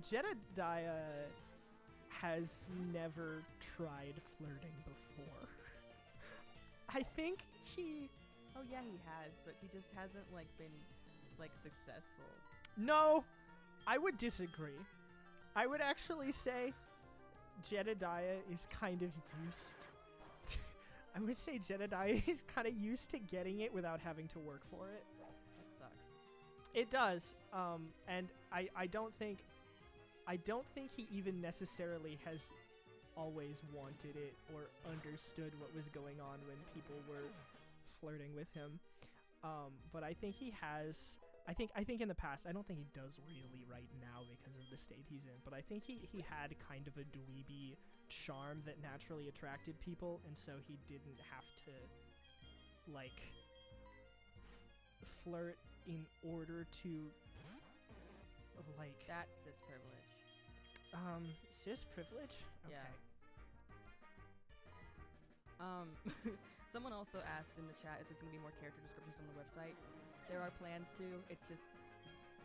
S1: Jedediah has never tried flirting before. I think he...
S2: Oh, yeah, he has, but he just hasn't, like, been like successful.
S1: No, I would disagree. I would actually say Jedediah is kind of used. I would say Jedediah is kind of used to getting it without having to work for it.
S2: That sucks.
S1: It does. And I don't think he even necessarily has always wanted it or understood what was going on when people were flirting with him. But I think he has. I think in the past, I don't think he does really right now because of the state he's in, but I think he had kind of a dweeby charm that naturally attracted people, and so he didn't have to, like, flirt in order to, like...
S2: That's cis privilege.
S1: Cis privilege? Okay.
S2: Yeah. Someone also asked in the chat if there's going to be more character descriptions on the website. There are plans to. It's just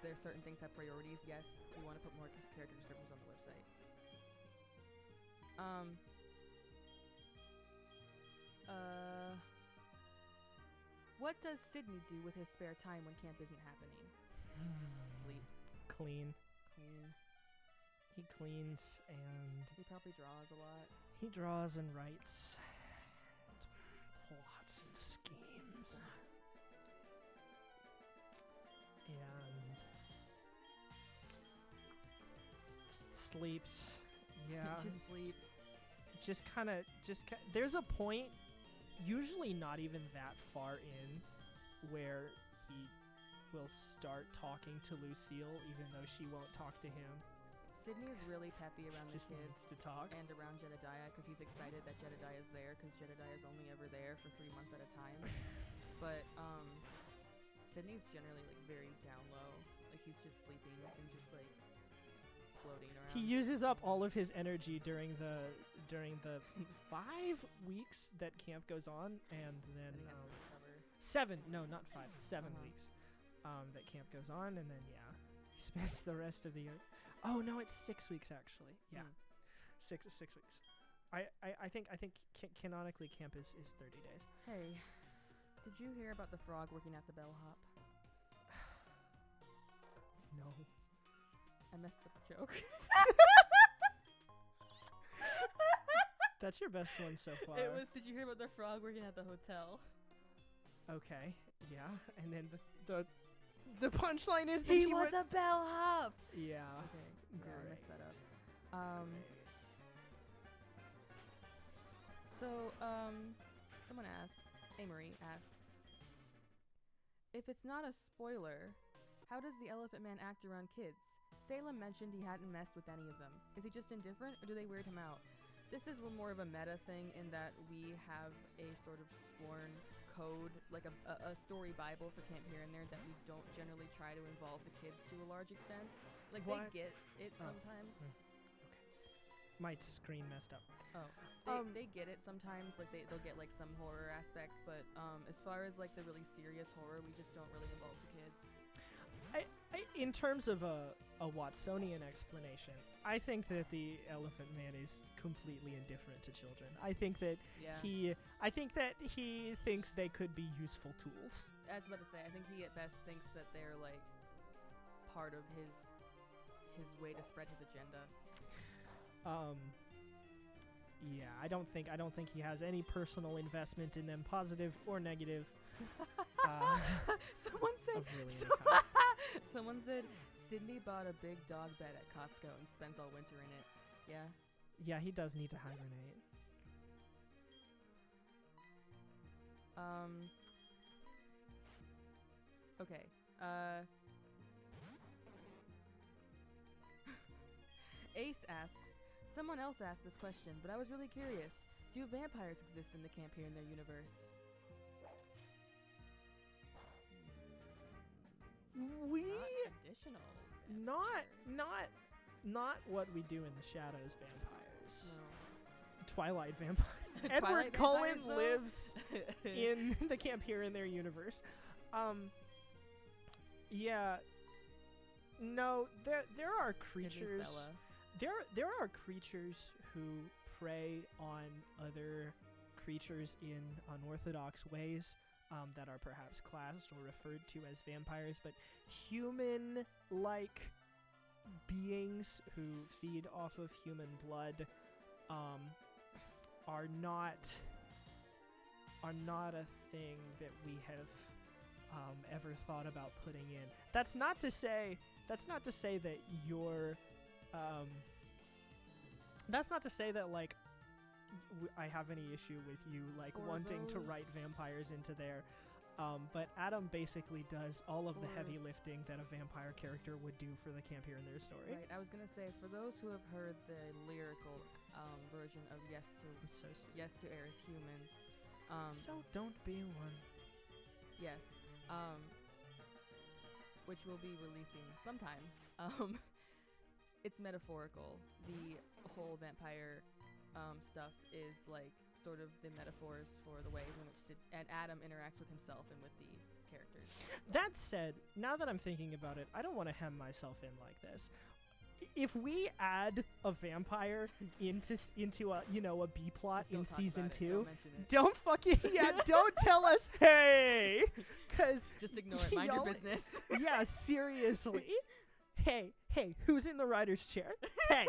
S2: there's certain things have priorities. Yes, we want to put more character descriptions on the website. What does Sydney do with his spare time when camp isn't happening? Sleep.
S1: Clean.
S2: Clean.
S1: He cleans and...
S2: He probably draws a lot.
S1: He draws and writes. And plots and schemes. And sleeps. Yeah.
S2: He just sleeps.
S1: Just kind of, there's a point, usually not even that far in, where he will start talking to Lucille, even though she won't talk to him.
S2: Sydney is really peppy around the
S1: Just
S2: kids
S1: needs to talk.
S2: and around Jedediah because he's excited that Jedediah is there because Jedediah is only ever there for 3 months at a time. But Sydney's generally like very down low, like he's just sleeping and just like floating around.
S1: He uses up all of his energy during the 5 weeks that camp goes on, and then
S2: And he has to recover.
S1: 7, no, not 5, 7
S2: Uh-huh.
S1: weeks that camp goes on, and then he spends the rest of the year. Oh no, it's 6 weeks actually. Yeah, 6 weeks. I think canonically camp is 30 days.
S2: Hey, did you hear about the frog working at the bellhop?
S1: No.
S2: I messed up the joke.
S1: That's your best one so far.
S2: It was. Did you hear about the frog working at the hotel?
S1: Okay. Yeah, and then the punchline is that
S2: He was a bellhop.
S1: Yeah.
S2: Okay. Yeah, I messed that up. Someone asks, Amory asks, if it's not a spoiler, how does the Elephant Man act around kids? Salem mentioned he hadn't messed with any of them. Is he just indifferent, or do they weird him out? This is more of a meta thing in that we have a sort of sworn code, like a story Bible for Camp Here and There that we don't generally try to involve the kids to a large extent. Like,
S1: What?
S2: they get it sometimes.
S1: Okay. My screen messed up.
S2: Oh, they get it sometimes. Like they'll get like some horror aspects, but as far as like the really serious horror, we just don't really involve the kids.
S1: In terms of a Watsonian explanation, I think that the Elephant Man is completely indifferent to children. I think that
S2: Yeah.
S1: he thinks they could be useful tools.
S2: I was about to say, I think he at best thinks that they're like part of his way to spread his agenda.
S1: Yeah, I don't think he has any personal investment in them, positive or negative.
S2: Someone said.
S1: Of really any kind.
S2: Someone said Sydney bought a big dog bed at Costco and spends all winter in it. Yeah.
S1: Yeah, he does need to hibernate.
S2: Okay. Ace asks, someone else asked this question, but I was really curious. Do vampires exist in the Camp Here in Their universe?
S1: We
S2: Not traditional.
S1: Not what we do in the shadows vampires.
S2: No.
S1: Twilight vampire. Edward
S2: Twilight
S1: Cullen
S2: vampires, though?
S1: lives in the Camp Here in Their universe. Yeah. No, there are creatures. There are creatures who prey on other creatures in unorthodox ways, that are perhaps classed or referred to as vampires, but human-like beings who feed off of human blood are not a thing that we have ever thought about putting in. That's not to say that you're that's not to say that like I have any issue with you like wanting to write vampires into there. But Adam basically does all of the heavy lifting that a vampire character would do for the Camp Here and There story.
S2: Right, I was going to say, for those who have heard the lyrical version of Yes to Air is Human.
S1: So don't be one.
S2: Yes. Which we'll be releasing sometime. It's metaphorical. The whole vampire stuff is like sort of the metaphors for the ways in which and Adam interacts with himself and with the characters.
S1: That said, now that I'm thinking about it, I don't want to hem myself in like this. If we add a vampire into a a B plot in season 2, don't fucking don't tell us hey, because
S2: just ignore it. Mind your business.
S1: Yeah, seriously. Hey, who's in the writer's chair? Hey.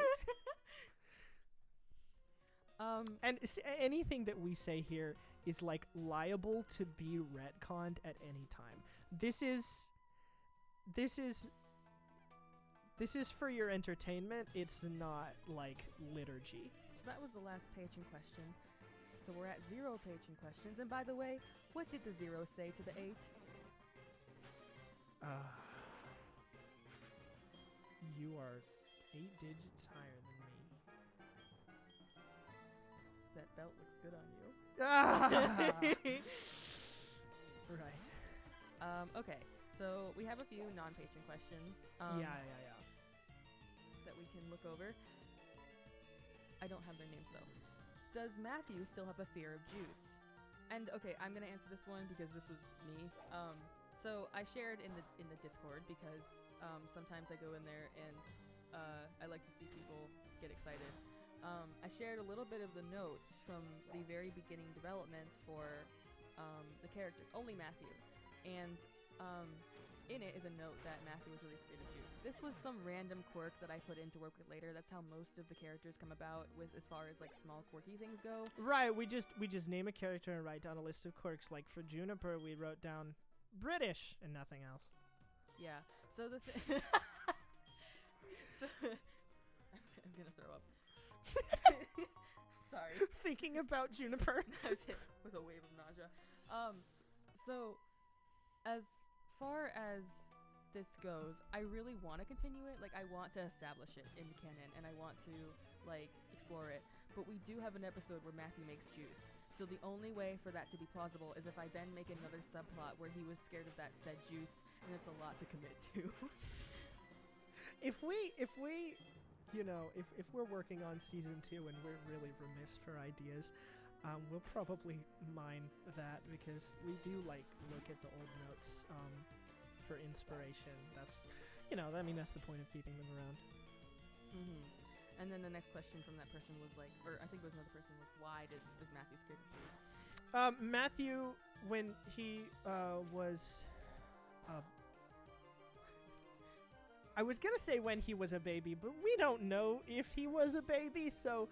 S1: And anything that we say here is like liable to be retconned at any time. This is for your entertainment. It's not like liturgy.
S2: So that was the last patron question. So we're at 0 patron questions. And by the way, what did the 0 say to the 8?
S1: You are 8 digits higher than me.
S2: That belt looks good on you.
S1: Right.
S2: Okay, so we have a few non-patron questions.
S1: Yeah.
S2: That we can look over. I don't have their names though. Does Matthew still have a fear of juice? And okay, I'm gonna answer this one because this was me. So I shared in the Discord because sometimes I go in there and I like to see people get excited. I shared a little bit of the notes from the very beginning development for the characters, only Matthew. And in it is a note that Matthew was really scared of juice. This was some random quirk that I put in to work with later. That's how most of the characters come about with as far as like small quirky things go.
S1: Right, we just name a character and write down a list of quirks. Like for Juniper, we wrote down British and nothing else. Yeah.
S2: So the so I'm gonna throw up. Sorry.
S1: Thinking about Juniper.
S2: I was hit with a wave of nausea. So as far as this goes, I really want to continue it. Like, I want to establish it in canon, and I want to, like, explore it. But we do have an episode where Matthew makes juice. So the only way for that to be plausible is if I then make another subplot where he was scared of that said juice, and it's a lot to commit to.
S1: If we're working on season 2 and we're really remiss for ideas, we'll probably mine that because we do like look at the old notes for inspiration. That's the point of keeping them around.
S2: Mm-hmm. And then the next question from that person was like, or I think it was another person, was why was Matthew scared of juice?
S1: Matthew, when he was I was gonna say when he was a baby, but we don't know if he was a baby, so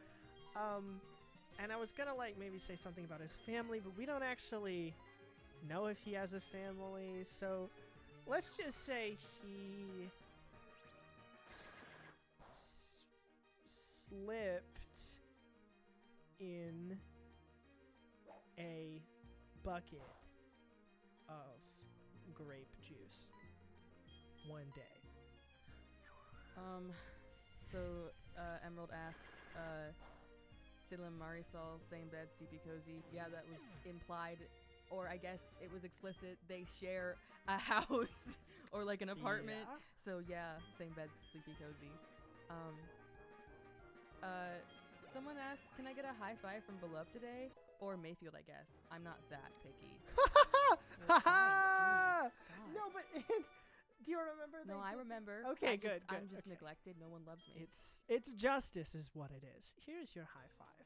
S1: and I was gonna like maybe say something about his family, but we don't actually know if he has a family, so let's just say he slipped in a bucket of grape juice one day.
S2: So Emerald asks, Salem, Marisol, same bed, sleepy cozy. Yeah, that was implied, or I guess it was explicit. They share a house or like an apartment.
S1: Yeah.
S2: So yeah, same bed, sleepy cozy. Someone asks, can I get a high five from Beloved today? Or Mayfield, I guess. I'm not that picky.
S1: No, but it's... Do you remember that?
S2: No, I remember.
S1: Okay, good.
S2: I'm just
S1: okay.
S2: neglected. No one loves me.
S1: It's justice is what it is. Here's your high five.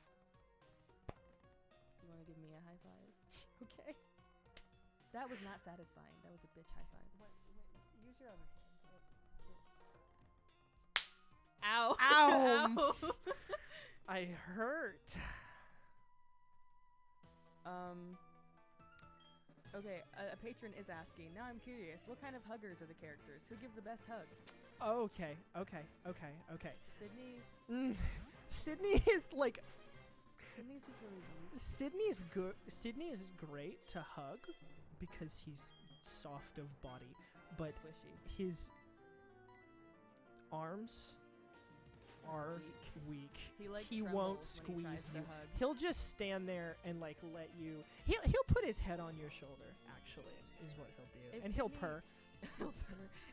S2: You want to give me a high five?
S1: Okay.
S2: That was not satisfying. That was a bitch high five.
S1: Use your other hand.
S2: Ow.
S1: Ow.
S2: Ow.
S1: I hurt.
S2: Okay, a patron is asking, now I'm curious, what kind of huggers are the characters? Who gives the best hugs?
S1: Okay.
S2: Sydney?
S1: Sydney is like...
S2: Sydney's just really weak.
S1: Sydney's good. Sydney is great to hug because he's soft of body, but
S2: Squishy.
S1: his arms are weak. He won't squeeze you. He'll just stand there and like let you. He'll put his head on your shoulder. Actually, is what he'll do, and he'll purr.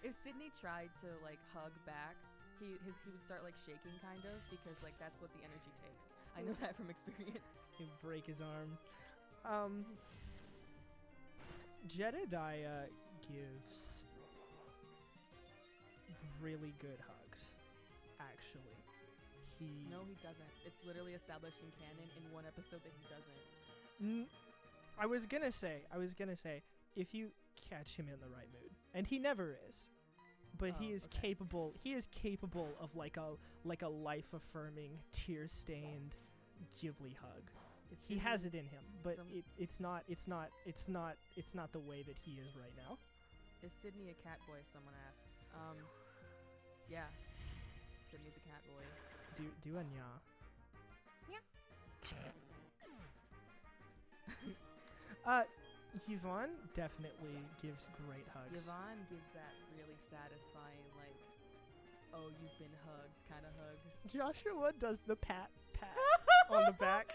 S2: If Sydney tried to like hug back, he would start like shaking kind of because like that's what the energy takes. I know that from experience.
S1: He'd break his arm. Jedediah gives really good hugs. Actually,
S2: No, he doesn't. It's literally established in canon in one episode that he doesn't.
S1: I was gonna say, if you catch him in the right mood, and he never is, but he is capable. He is capable of like a life-affirming, tear-stained Ghibli hug. He has it in him, but it's not the way that he is right now.
S2: Is Sydney a cat boy? Someone asks. Yeah, Sydney's a cat boy.
S1: Do a nya. Yvonne definitely gives great hugs.
S2: Yvonne gives that really satisfying, like, oh, you've been hugged kind of hug.
S1: Joshua does the pat on the back.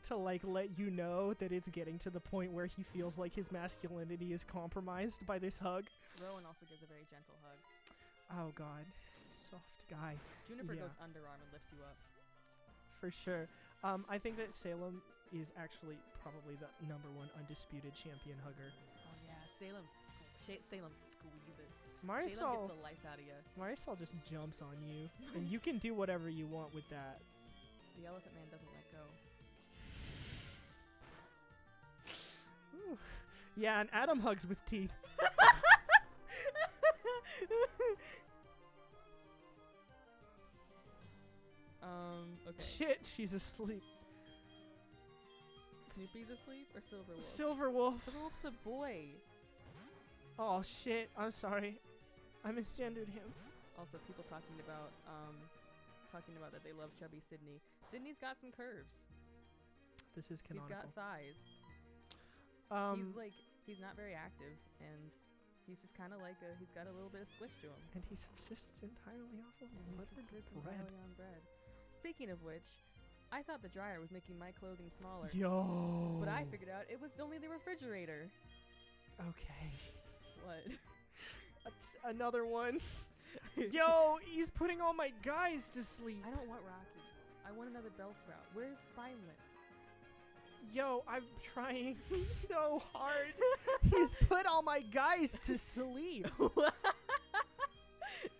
S1: To like let you know that it's getting to the point where he feels like his masculinity is compromised by this hug.
S2: Rowan also gives a very gentle hug.
S1: Oh god, soft guy.
S2: Juniper goes underarm and lifts you up.
S1: For sure. I think that Salem is actually probably the #1 undisputed champion hugger.
S2: Oh yeah, Salem squeezes.
S1: Marisol
S2: Salem gets the life out of you.
S1: Marisol just jumps on you, and you can do whatever you want with that.
S2: The elephant man doesn't let go.
S1: Ooh. Yeah, and Adam hugs with teeth.
S2: Okay.
S1: Shit, she's asleep.
S2: Snoopy's asleep or Silverwolf?
S1: Silverwolf.
S2: Silverwolf's a boy.
S1: Oh shit, I'm sorry. I misgendered him.
S2: Also, people talking about that they love chubby Sydney. Sydney's got some curves.
S1: This is canonical.
S2: He's got thighs. He's not very active, and he's just kind of like he's got a little bit of squish to him.
S1: And he subsists entirely off of
S2: entirely on bread. Speaking of which, I thought the dryer was making my clothing smaller.
S1: Yo.
S2: But I figured out it was only the refrigerator.
S1: Okay.
S2: What?
S1: Another one. Yo, he's putting all my guys to sleep.
S2: I don't want Rocky. I want another Bellsprout. Where's Spineless?
S1: Yo, I'm trying so hard. He's put all my guys to sleep.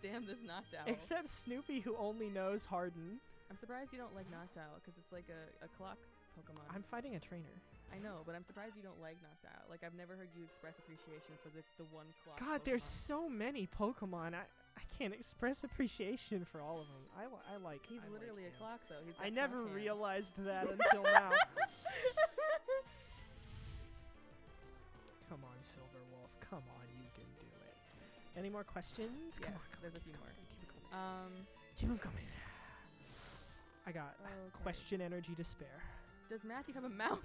S2: Damn this Noctowl.
S1: Except Snoopy, who only knows Harden.
S2: I'm surprised you don't like Noctowl, because it's like a clock Pokemon.
S1: I'm fighting a trainer.
S2: I know, but I'm surprised you don't like Noctowl. Like, I've never heard you express appreciation for the one clock
S1: God,
S2: Pokemon.
S1: there's so many Pokemon. I can't express appreciation for all of them. I like.
S2: He's literally a clock, though. He's got
S1: I never
S2: clock hands.
S1: realized that until now. Come on, Silverwolf. Come on, you can do it. Any more questions?
S2: Yes,
S1: Come on,
S2: there's a few more.
S1: Keep it coming. Keep it coming. I got question energy to spare.
S2: Does Matthew have a mouth?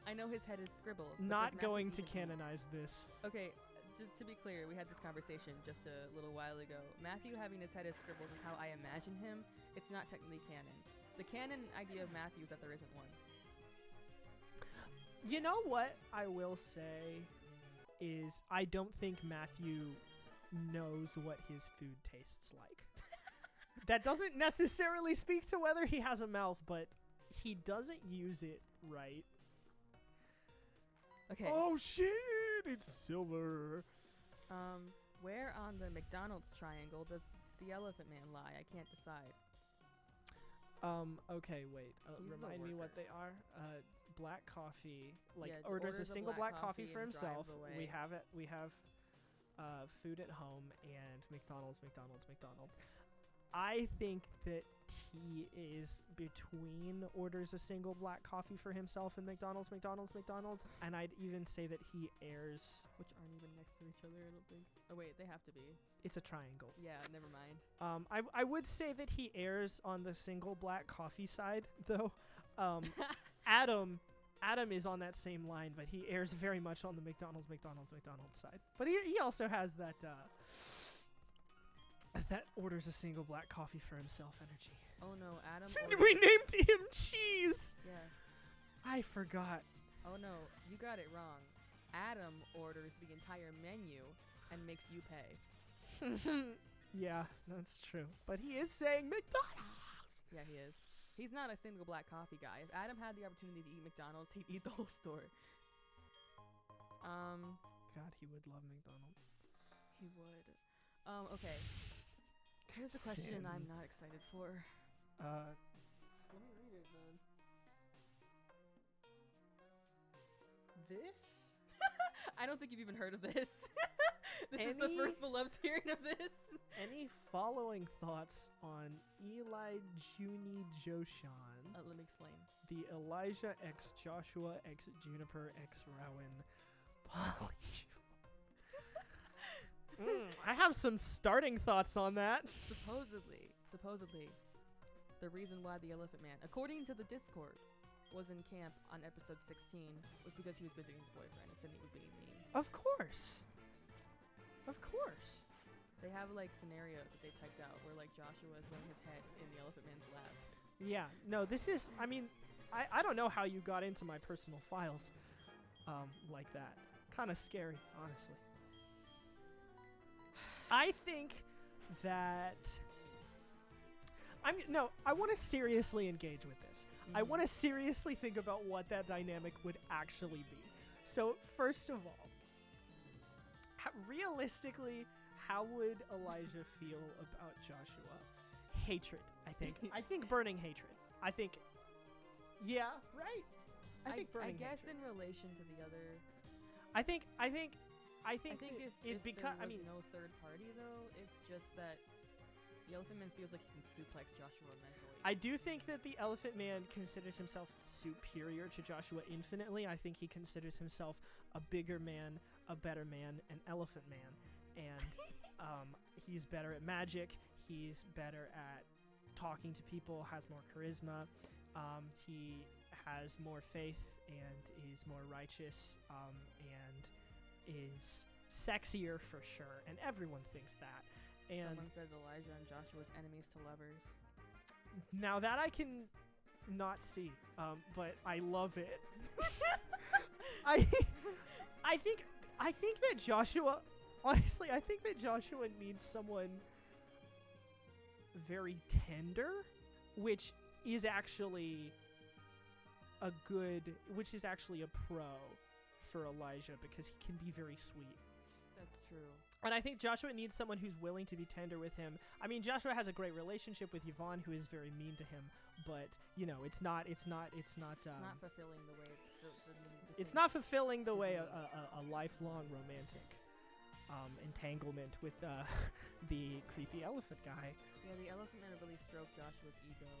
S2: I know his head is scribbles.
S1: Not going to canonize this.
S2: Okay, just to be clear, we had this conversation just a little while ago. Matthew having his head as scribbles is how I imagine him. It's not technically canon. The canon idea of Matthew is that there isn't one.
S1: You know what I will say is I don't think Matthew knows what his food tastes like. That doesn't necessarily speak to whether he has a mouth, but he doesn't use it right.
S2: Okay.
S1: Oh shit, it's silver.
S2: Where on the McDonald's triangle does the Elephant Man lie? I can't decide.
S1: Okay, wait. Remind me what they are. black coffee, like
S2: Yeah,
S1: orders a single black coffee for
S2: and
S1: himself.
S2: drives away.
S1: We have it. We have food at home and McDonald's. I think that he is between orders a single black coffee for himself and McDonald's, and I'd even say that he airs.
S2: Which aren't even next to each other, I don't think. Oh wait, they have to be.
S1: It's a triangle.
S2: Yeah, never mind.
S1: I would say that he airs on the single black coffee side, though. Adam is on that same line, but he airs very much on the McDonald's side. But he also has that that orders a single black coffee for himself energy.
S2: Oh no, Adam.
S1: We named him Cheese.
S2: Yeah.
S1: I forgot.
S2: Oh no, you got it wrong. Adam orders the entire menu and makes you pay.
S1: Yeah, that's true. But he is saying McDonald's.
S2: Yeah, he is. He's not a single black coffee guy. If Adam had the opportunity to eat McDonald's, he'd eat the whole store.
S1: God, he would love McDonald's.
S2: He would. Okay. Here's a question I'm not excited for.
S1: Let me read it then. This?
S2: I don't think you've even heard of this. This is the first beloved's hearing of this.
S1: Any following thoughts on Eli Juni Joshan?
S2: Let me explain.
S1: The Elijah x Joshua x Juniper x Rowan poly. I have some starting thoughts on that.
S2: Supposedly, the reason why the Elephant Man, according to the Discord, was in camp on episode 16 was because he was visiting his boyfriend and Sydney was being mean.
S1: Of course.
S2: They have like scenarios that they typed out where like Joshua is laying his head in the Elephant Man's lap.
S1: Yeah, no, this is, I mean, I don't know how you got into my personal files like that. Kind of scary, honestly. I think that I want to seriously engage with this. I want to seriously think about what that dynamic would actually be. So, first of all, realistically, how would Elijah feel about Joshua? Hatred, I think. I think burning hatred. I think, yeah, right? I think burning
S2: I guess
S1: hatred.
S2: in relation to the other.
S1: I think
S2: if
S1: because
S2: there was no third party though, it's just that the Elephant Man feels like he can suplex Joshua mentally.
S1: I do think that the Elephant Man considers himself superior to Joshua infinitely. I think he considers himself a bigger man, a better man, an elephant man. And he's better at magic. He's better at talking to people, has more charisma. He has more faith and is more righteous and is sexier for sure. And everyone thinks that. And
S2: someone says Elijah and Joshua's enemies to lovers.
S1: Now that I can not see, but I love it. I think that Joshua, honestly, I think that Joshua needs someone very tender, which is actually a pro for Elijah because he can be very sweet.
S2: That's true.
S1: And I think Joshua needs someone who's willing to be tender with him. I mean, Joshua has a great relationship with Yvonne, who is very mean to him, but you know, it's not
S2: fulfilling the way.
S1: It's not fulfilling the way a lifelong romantic entanglement with the creepy elephant guy.
S2: Yeah, the Elephant Man really stroked Joshua's ego.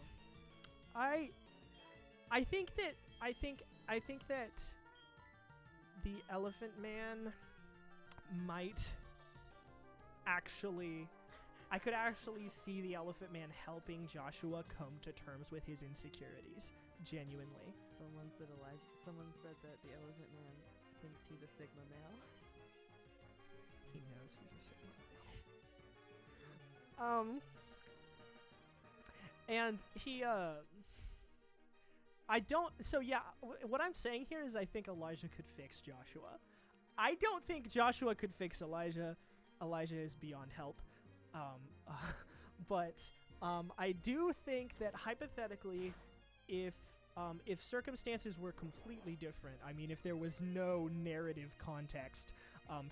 S1: I think that the Elephant Man might actually, I could actually see the Elephant Man helping Joshua come to terms with his insecurities, genuinely.
S2: Someone said that the Elephant Man thinks he's a Sigma male.
S1: He knows he's a Sigma male. And he, what I'm saying here is I think Elijah could fix Joshua. I don't think Joshua could fix Elijah. Elijah is beyond help. But I do think that hypothetically, if circumstances were completely different, I mean, if there was no narrative context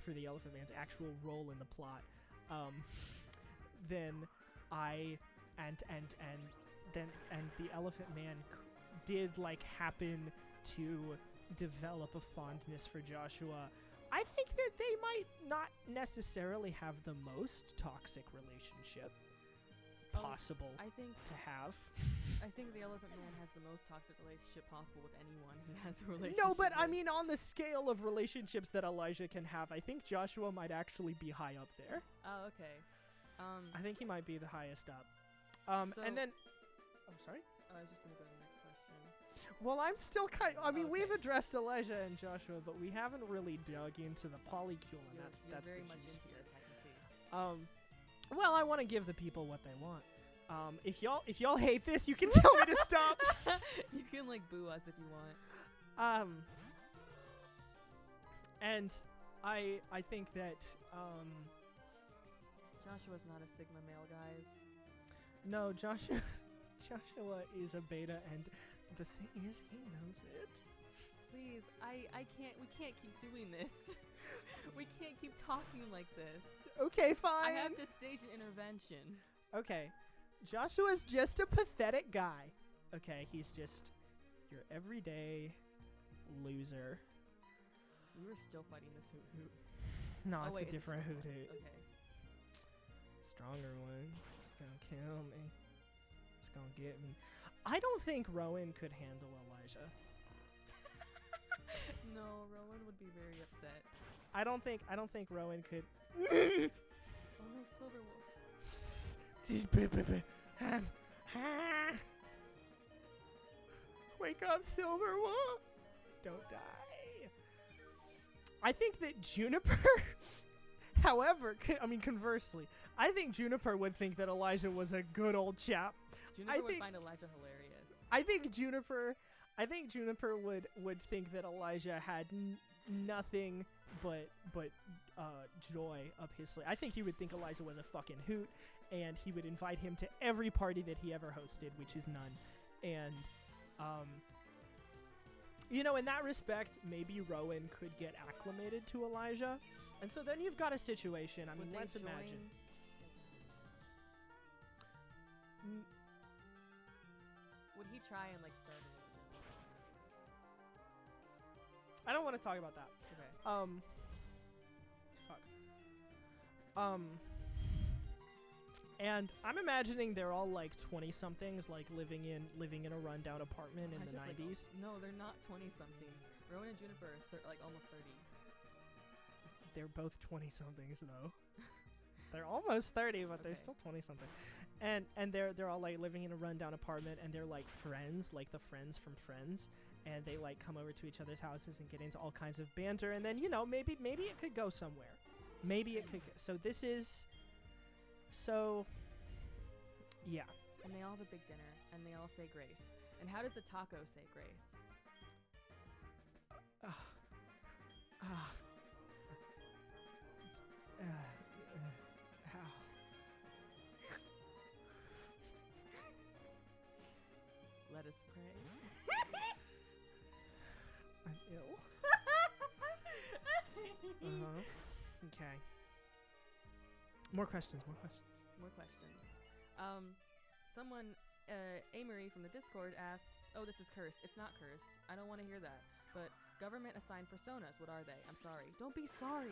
S1: for the Elephant Man's actual role in the plot, then the Elephant Man did like happen to develop a fondness for Joshua, I think that they might not necessarily have the most toxic relationship possible
S2: I think
S1: to have.
S2: I think the Elephant Man has the most toxic relationship possible with anyone he has a relationship
S1: No, but I
S2: with.
S1: mean, on the scale of relationships that Elijah can have, I think Joshua might actually be high up there.
S2: Oh, okay.
S1: I think he might be the highest up.
S2: So-
S1: And then, I'm sorry.
S2: I was just gonna go to the next question.
S1: Well, I'm still I mean,
S2: Okay.
S1: we've addressed Elijah and Joshua, but we haven't really dug into the polycule, and that's
S2: You're
S1: the
S2: very much
S1: juice
S2: into
S1: here.
S2: this, I can see.
S1: Well, I want to give the people what they want. If y'all hate this, you can tell me to stop.
S2: You can like boo us if you want.
S1: And I think that
S2: Joshua's not a Sigma male, guys.
S1: no, Joshua is a beta, and the thing is, he knows it.
S2: Please, I can't. We can't keep doing this. We can't keep talking like this.
S1: Okay, fine.
S2: I have to stage an intervention.
S1: Okay, Joshua's just a pathetic guy. Okay, he's just your everyday loser.
S2: We were still fighting this hoot.
S1: No,
S2: Oh,
S1: it's
S2: wait,
S1: a different hoot
S2: one.
S1: hoot.
S2: Okay.
S1: Stronger one. It's gonna kill me. It's gonna get me. I don't think Rowan could handle Elijah.
S2: No, Rowan would be very upset.
S1: I don't think Rowan could.
S2: Oh no, Silverwolf.
S1: Wake up, Silverwolf! Don't die. I think that Juniper, however, conversely, I think Juniper would think that Elijah was a good old chap.
S2: Juniper would find Elijah hilarious.
S1: I think Juniper would think that Elijah had nothing but joy up his sleeve. I think he would think Elijah was a fucking hoot, and he would invite him to every party that he ever hosted, which is none. And in that respect, maybe Rowan could get acclimated to Elijah. And so then you've got a situation. I mean,
S2: Would they
S1: let's
S2: join?
S1: imagine.
S2: Would he try and like start a religion?
S1: I don't want to talk about that.
S2: Okay.
S1: Fuck. And I'm imagining they're all like 20-somethings, like living in a rundown apartment in the 90s.
S2: No, they're not 20-somethings. Rowan and Juniper are like almost 30.
S1: They're both 20-somethings though. They're almost 30, but they're
S2: Okay.
S1: still 20-something. And they're all like living in a rundown apartment, and they're like friends, like the friends from Friends, and they like come over to each other's houses and get into all kinds of banter, and then maybe it could go somewhere. Maybe it could. So this is. So. Yeah.
S2: And they all have a big dinner, and they all say grace. And how does a taco say grace?
S1: How?
S2: Let us pray.
S1: I'm ill. Okay. More questions.
S2: More questions. Someone, Amory from the Discord asks, oh, this is cursed. It's not cursed. I don't want to hear that. But government assigned personas, what are they? I'm sorry. Don't be sorry.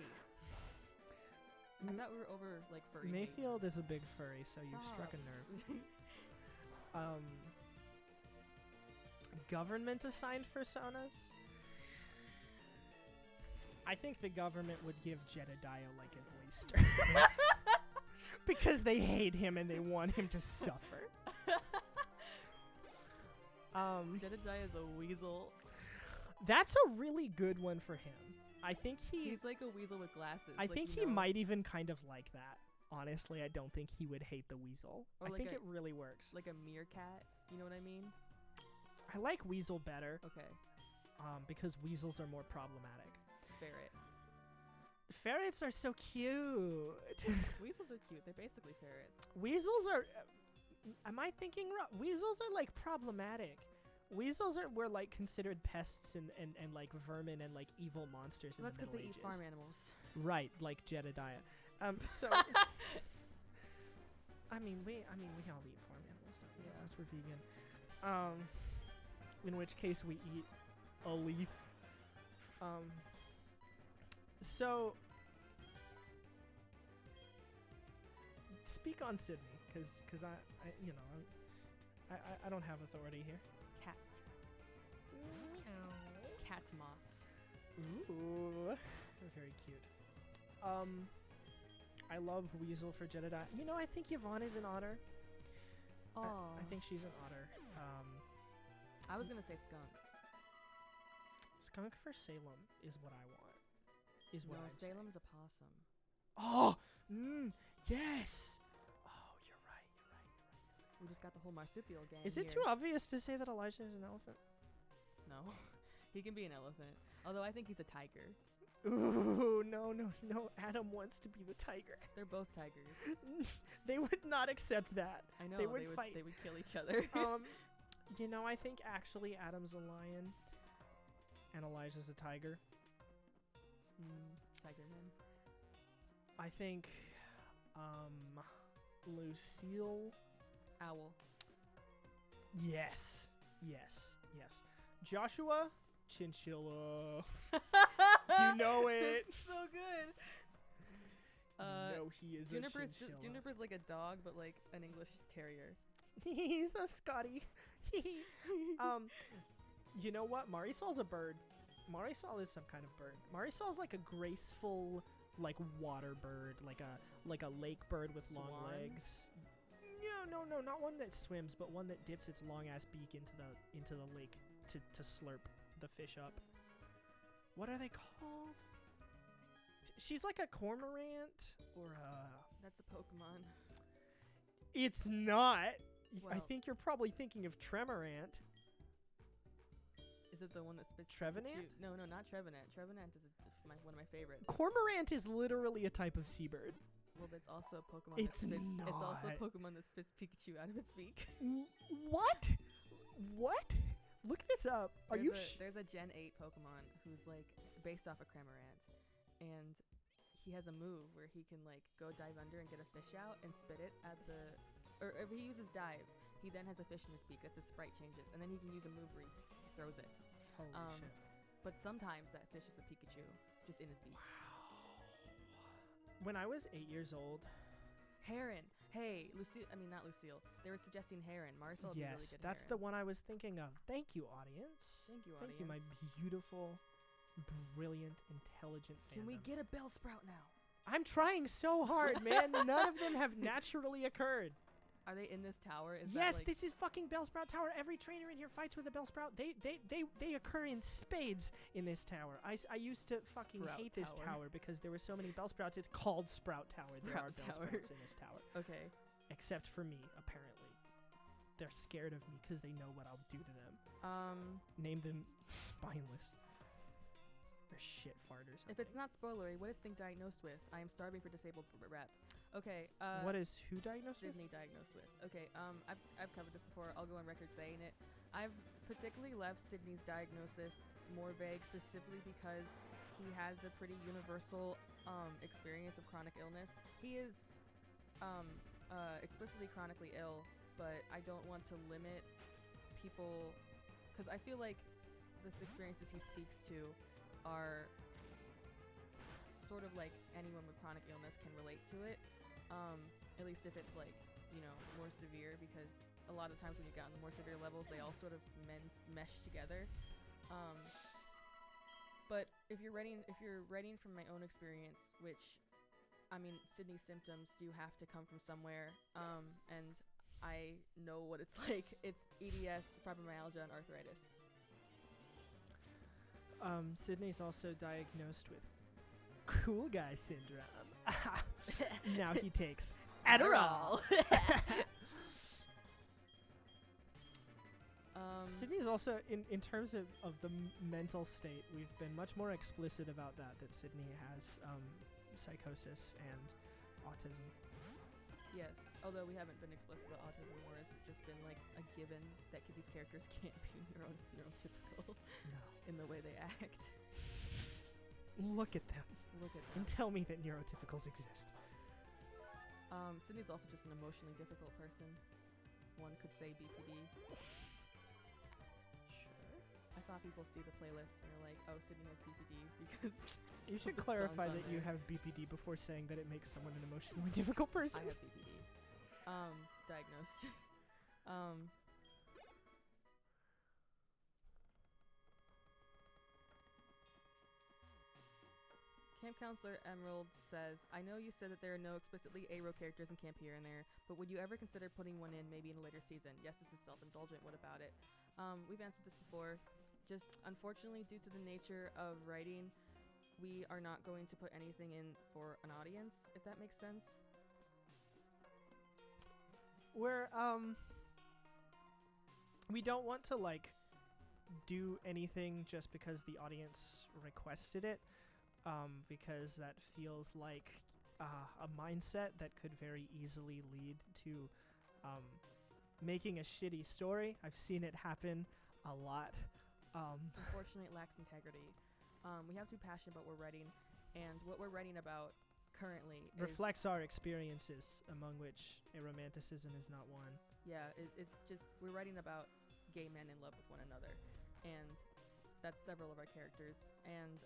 S2: I thought we were over, like, furry.
S1: Mayfield is a big furry, so you've struck a nerve. Government assigned personas? I think the government would give Jedediah like an oyster. Because they hate him and they want him to suffer.
S2: Jedediah is a weasel.
S1: That's a really good one for him. I think
S2: He's like a weasel with glasses.
S1: I think he might even kind of like that. Honestly, I don't think he would hate the weasel.
S2: Or
S1: I
S2: like
S1: think
S2: a-
S1: it really works.
S2: Like a meerkat. You know what I mean?
S1: I like weasel better.
S2: Okay.
S1: Because weasels are more problematic.
S2: Ferret.
S1: Ferrets are so cute.
S2: Weasels are cute. They're basically ferrets.
S1: Weasels are. Am I thinking wrong? Weasels are like problematic. Weasels were like considered pests and like vermin and like evil monsters in
S2: That's
S1: the
S2: because
S1: Middle
S2: they
S1: Ages.
S2: eat farm animals.
S1: Right, like Jedediah. So. I mean, we all eat farm animals, don't we?
S2: Yeah.
S1: Unless we're vegan. In which case we eat a leaf. So speak on Sydney, because I don't have authority here.
S2: Cat. Cat moth.
S1: Ooh, very cute. I love Weasel for Jedediah. You know, I think Yvonne is an otter.
S2: Oh.
S1: I think she's an otter.
S2: I was gonna say skunk.
S1: Skunk for Salem is what I want. Is what
S2: No,
S1: I'm saying.
S2: Salem's a possum.
S1: Oh, yes. Oh, you're right.
S2: We just got the whole marsupial gang.
S1: Is it
S2: here.
S1: too obvious to say that Elijah is an elephant?
S2: No, he can be an elephant. Although I think he's a tiger.
S1: Ooh, no. Adam wants to be the tiger.
S2: They're both tigers.
S1: They would not accept that.
S2: I know.
S1: They would fight.
S2: They would kill each other.
S1: You know, I think actually Adam's a lion and Elijah's a tiger.
S2: Tigerman.
S1: I think Lucille.
S2: Owl.
S1: Yes. Joshua. Chinchilla. You know it.
S2: That's so good.
S1: No, he is
S2: Juniper's
S1: a chinchilla.
S2: Juniper's like a dog, but like an English terrier.
S1: He's a Scotty. You know what? Marisol's a bird. Marisol is some kind of bird. Marisol's like a graceful, like water bird, like a lake bird with long
S2: Swan?
S1: legs. No, not one that swims, but one that dips its long ass beak into the lake to slurp the fish up. What are they called? She's like a cormorant or a...
S2: That's a Pokemon.
S1: It's not. I
S2: Well-
S1: think you're probably thinking of Tremorant.
S2: Is it the one that spits?
S1: Trevenant?
S2: Pikachu? No, not Trevenant. Trevenant is one of my favorites.
S1: Cormorant is literally a type of seabird.
S2: Well, that's also a Pokemon.
S1: It's
S2: It's also a
S1: not.
S2: Pokemon that spits Pikachu out of its beak.
S1: What? Look this up. Are you
S2: There's a Gen 8 Pokemon who's like based off of Cramorant, and he has a move where he can like go dive under and get a fish out and spit it at the, or if he uses dive, he then has a fish in his beak. That's his sprite changes, and then he can use a move where he throws it.
S1: Holy shit.
S2: But sometimes that fish is a Pikachu just in his beak.
S1: When I was 8 years old,
S2: Heron. Hey, Lucille. I mean, not Lucille. They were suggesting Heron. Marisol would be really
S1: yes,
S2: good.
S1: that's the one I was thinking of. Thank you, audience.
S2: Thank you,
S1: Thank
S2: audience.
S1: you, my beautiful, brilliant, intelligent
S2: Can we
S1: fandom.
S2: get a Bellsprout now?
S1: I'm trying so hard, man. None of them have naturally occurred.
S2: Are they in this tower? Is
S1: Yes,
S2: that, like,
S1: this is fucking Bellsprout Tower. Every trainer in here fights with a Bellsprout. They occur in spades in this tower. I used to fucking
S2: Sprout
S1: hate this
S2: Tower.
S1: tower because there were so many Bellsprouts. It's called Sprout Tower. There are
S2: Sprout Tower.
S1: Bellsprouts in this tower.
S2: Okay.
S1: Except for me, apparently. They're scared of me because they know what I'll do to them. Name them Spineless. Or shit fart or something.
S2: If it's not spoilery, what is Think diagnosed with? I am starving for disabled rep. Okay.
S1: What is who diagnosed with?
S2: Sydney diagnosed with? Okay. I've covered this before. I'll go on record saying it. I've particularly left Sydney's diagnosis more vague, specifically because he has a pretty universal experience of chronic illness. He is explicitly chronically ill, but I don't want to limit people because I feel like the experiences he speaks to are sort of like anyone with chronic illness can relate to it, at least if it's like, you know, more severe, because a lot of times when you get on the more severe levels, they all sort of mesh together. But if you're writing from my own experience, which, I mean, Sydney's symptoms do have to come from somewhere, and I know what it's like. It's EDS, fibromyalgia, and arthritis.
S1: Sydney's also diagnosed with cool guy syndrome. Now he takes Adderall. Sydney's also, in terms of the mental state, we've been much more explicit about that Sydney has psychosis and autism.
S2: Yes, although we haven't been explicit about autism, or it's just been like a given that these characters can't be neurotypical in the way they act.
S1: Look at them.
S2: Look at
S1: And
S2: them.
S1: tell me that neurotypicals exist.
S2: Sydney's also just an emotionally difficult person. One could say BPD.
S1: Sure.
S2: I saw people see the playlist and you're like, oh, Sydney has BPD because
S1: You should
S2: the
S1: clarify
S2: songs on
S1: that you
S2: there.
S1: have BPD before saying that it makes someone an emotionally difficult person.
S2: I have BPD. Diagnosed. Camp Counselor Emerald says, I know you said that there are no explicitly ARO characters in Camp Here and There, but would you ever consider putting one in maybe in a later season? Yes, this is self-indulgent. What about it? We've answered this before. Just unfortunately, due to the nature of writing, we are not going to put anything in for an audience, if that makes sense.
S1: We don't want to like do anything just because the audience requested it, because that feels like a mindset that could very easily lead to making a shitty story. I've seen it happen a lot.
S2: Unfortunately, it lacks integrity. We have to be passionate about what we're writing, and what we're writing about currently
S1: reflects our experiences, among which aromanticism is not one.
S2: Yeah, it's just we're writing about gay men in love with one another, and that's several of our characters. And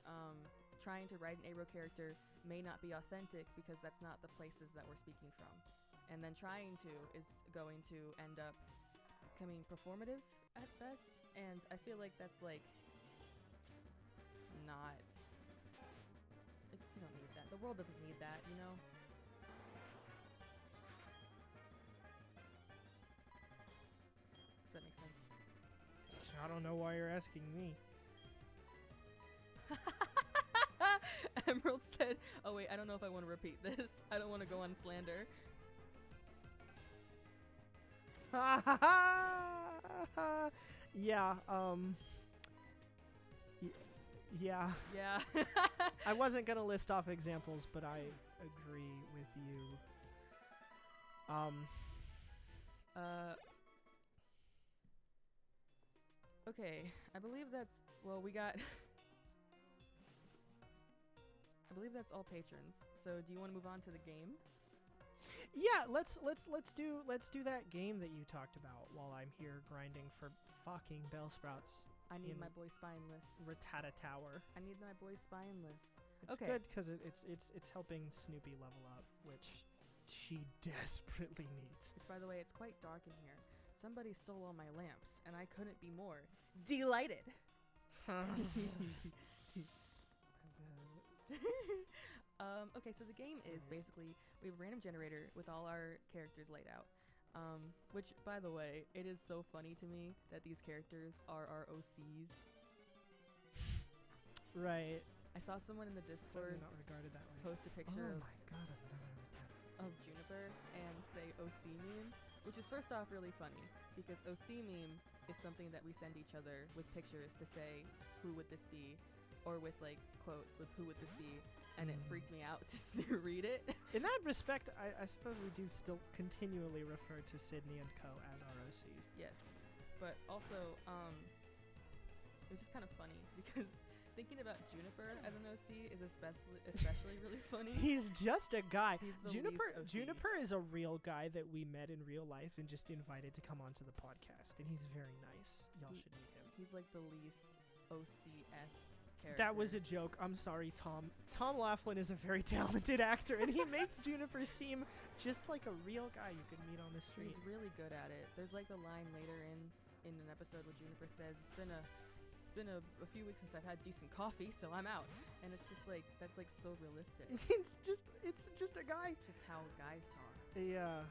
S2: trying to write an ARO character may not be authentic because that's not the places that we're speaking from. And then trying to is going to end up becoming performative at best, and I feel like that's like not. You don't need that. The world doesn't need that, you know? Does that make sense?
S1: I don't know why you're asking me.
S2: Emerald said, oh wait, I don't know if I want to repeat this. I don't want to go on slander.
S1: Yeah, yeah.
S2: Yeah.
S1: I wasn't gonna list off examples, but I agree with you.
S2: Okay, I believe that's, well, we got, I believe that's all patrons. So do you want to move on to the game?
S1: Yeah, let's do that game that you talked about while I'm here grinding for fucking Bellsprouts.
S2: I need
S1: in
S2: my boy spineless.
S1: Rattata Tower.
S2: I need my boy spineless.
S1: It's
S2: Okay.
S1: good because it's helping Snoopy level up, which she desperately needs.
S2: Which, by the way, it's quite dark in here. Somebody stole all my lamps, and I couldn't be more delighted. Okay, so the game is basically we have a random generator with all our characters laid out. Which, by the way, it is so funny to me that these characters are our OCs.
S1: Right.
S2: I saw someone in the Discord
S1: Not regarded that way.
S2: post a picture
S1: Oh my god, another Rattata.
S2: of Juniper and say OC meme, which is first off really funny because OC meme is something that we send each other with pictures to say who would this be, or with like quotes with who would this be, and it freaked me out to read it.
S1: In that respect, I suppose we do still continually refer to Sydney and Co. as our OCs.
S2: Yes, but also it was just kind of funny because thinking about Juniper as an OC is especially really funny.
S1: He's just a guy.
S2: He's the
S1: Juniper
S2: least OC.
S1: Juniper is a real guy that we met in real life and just invited to come onto the podcast, and he's very nice. Y'all should meet him.
S2: He's like the least OC-esque character.
S1: That was a joke. I'm sorry, Tom. Tom Laughlin is a very talented actor, and he makes Juniper seem just like a real guy you could meet on the street.
S2: He's really good at it. There's like a line later in an episode where Juniper says, it's been a few weeks since I've had decent coffee, so I'm out. And it's just like, that's like so realistic.
S1: it's just a guy.
S2: Just how guys talk.
S1: Yeah.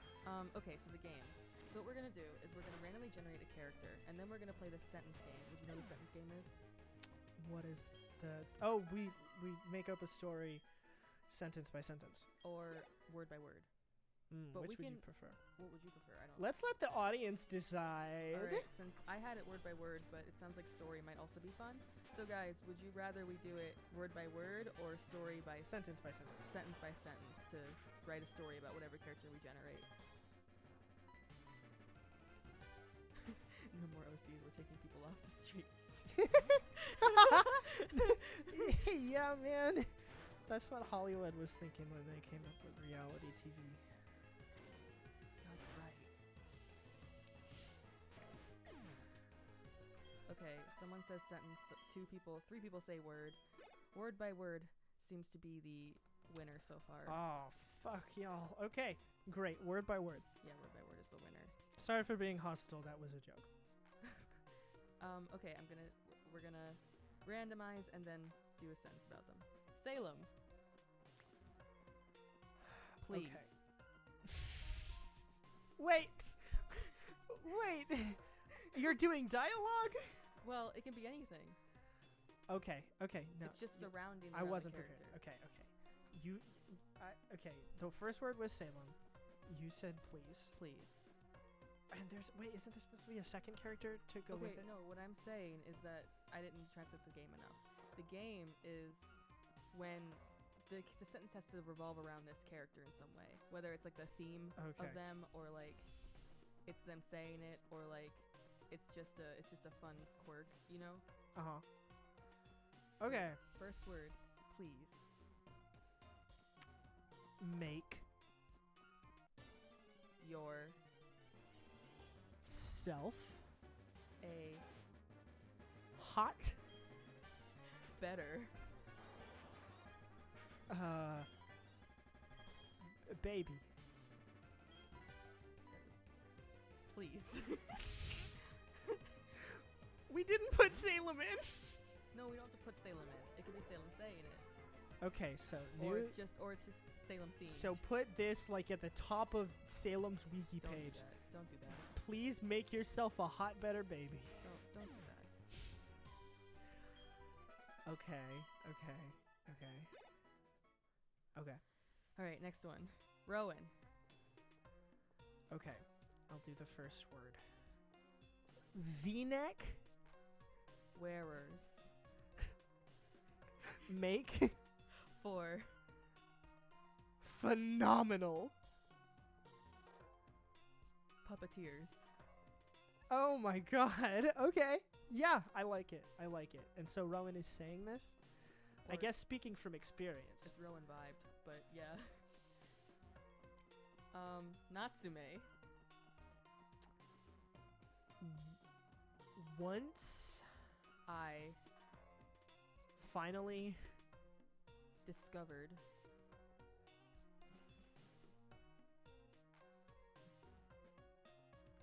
S2: Okay, so the game. So what we're gonna do is we're gonna randomly generate a character, and then we're gonna play the sentence game. Would you know what the sentence game is?
S1: What is the? Oh, we make up a story, sentence by sentence.
S2: Or word by word. But
S1: Which
S2: we
S1: would
S2: can-
S1: you prefer?
S2: What would you prefer? I don't know.
S1: Let's let the audience decide.
S2: Alright, since I had it word by word, but it sounds like story might also be fun. So guys, would you rather we do it word by word or story by
S1: Sentence by sentence.
S2: sentence by sentence to write a story about whatever character we generate? No more OCs, we're taking people off the streets.
S1: Yeah, man. That's what Hollywood was thinking when they came up with reality TV.
S2: That's right. Okay, Okay, someone says sentence, three people say word. Word by word seems to be the winner so far.
S1: Oh, fuck y'all. Okay, great. Word by word.
S2: Yeah, word by word is the winner.
S1: Sorry for being hostile. That was a joke.
S2: Okay, we're gonna randomize and then do a sentence about them. Salem. Please.
S1: Okay. Wait. You're doing dialogue?
S2: Well, it can be anything.
S1: Okay. No.
S2: It's just surrounding.
S1: I wasn't
S2: the
S1: prepared.
S2: character.
S1: Okay. Okay. The first word was Salem. You said please.
S2: Please.
S1: And isn't there supposed to be a second character to go with it?
S2: No, what I'm saying is that I didn't translate the game enough. The game is when the sentence has to revolve around this character in some way. Whether it's like the theme of them, or like it's them saying it, or like it's just a fun quirk, you know?
S1: Uh-huh.
S2: So
S1: Okay.
S2: First word, please.
S1: Make
S2: Your
S1: self
S2: a
S1: hot
S2: better
S1: baby.
S2: Please.
S1: We didn't put Salem in.
S2: No, we don't have to put Salem in. It could be Salem saying it.
S1: Okay, so
S2: Or it's just Salem themed.
S1: So put this like at the top of Salem's wiki page.
S2: Don't do that.
S1: Please make yourself a hot better baby.
S2: Don't do that.
S1: Okay.
S2: All right, next one. Rowan.
S1: Okay. I'll do the first word. V-neck.
S2: Wearers.
S1: Make
S2: For
S1: phenomenal.
S2: puppeteers.
S1: Oh my god. Okay. Yeah, I like it. And so Rowan is saying this? I guess speaking from experience.
S2: It's Rowan vibed, but yeah. Natsume.
S1: Once
S2: I
S1: finally
S2: discovered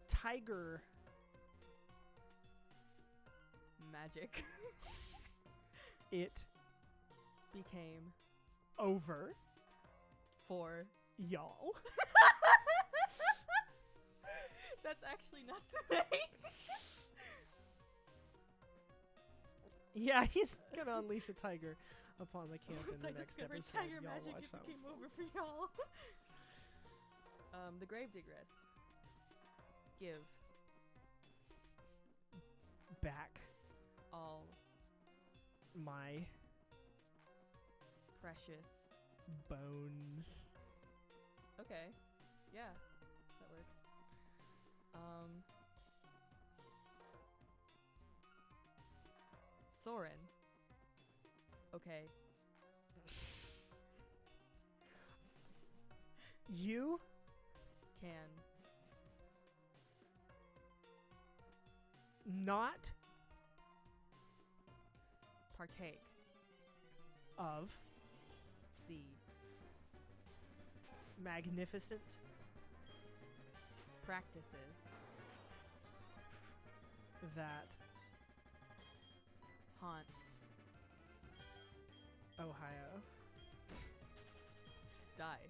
S1: tiger
S2: magic,
S1: it
S2: became
S1: over
S2: for
S1: y'all.
S2: That's actually Natsume.
S1: Yeah, he's gonna unleash a tiger upon the camp in
S2: Once
S1: the
S2: I
S1: next
S2: discovered
S1: episode.
S2: tiger
S1: Y'all
S2: magic,
S1: watch
S2: it
S1: out.
S2: became over for y'all. The Gravedigress. Give
S1: Back
S2: all
S1: my
S2: precious.
S1: bones.
S2: Okay. Yeah, that works. Soren. Okay.
S1: You
S2: Can
S1: not
S2: partake
S1: of
S2: the
S1: magnificent
S2: practices
S1: that
S2: haunt
S1: Ohio.
S2: die.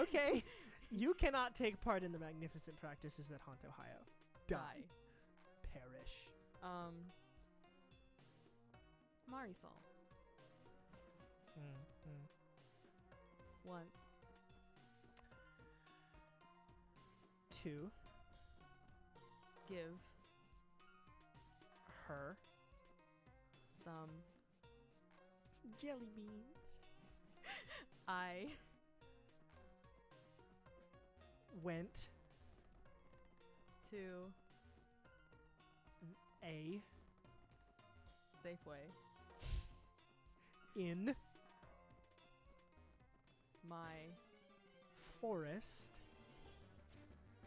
S1: Okay. You cannot take part in the magnificent practices that haunt Ohio. Die. Perish.
S2: Marisol. Once
S1: To
S2: give
S1: her
S2: some
S1: jelly beans.
S2: I
S1: Went
S2: to
S1: a
S2: Safeway
S1: in
S2: my
S1: forest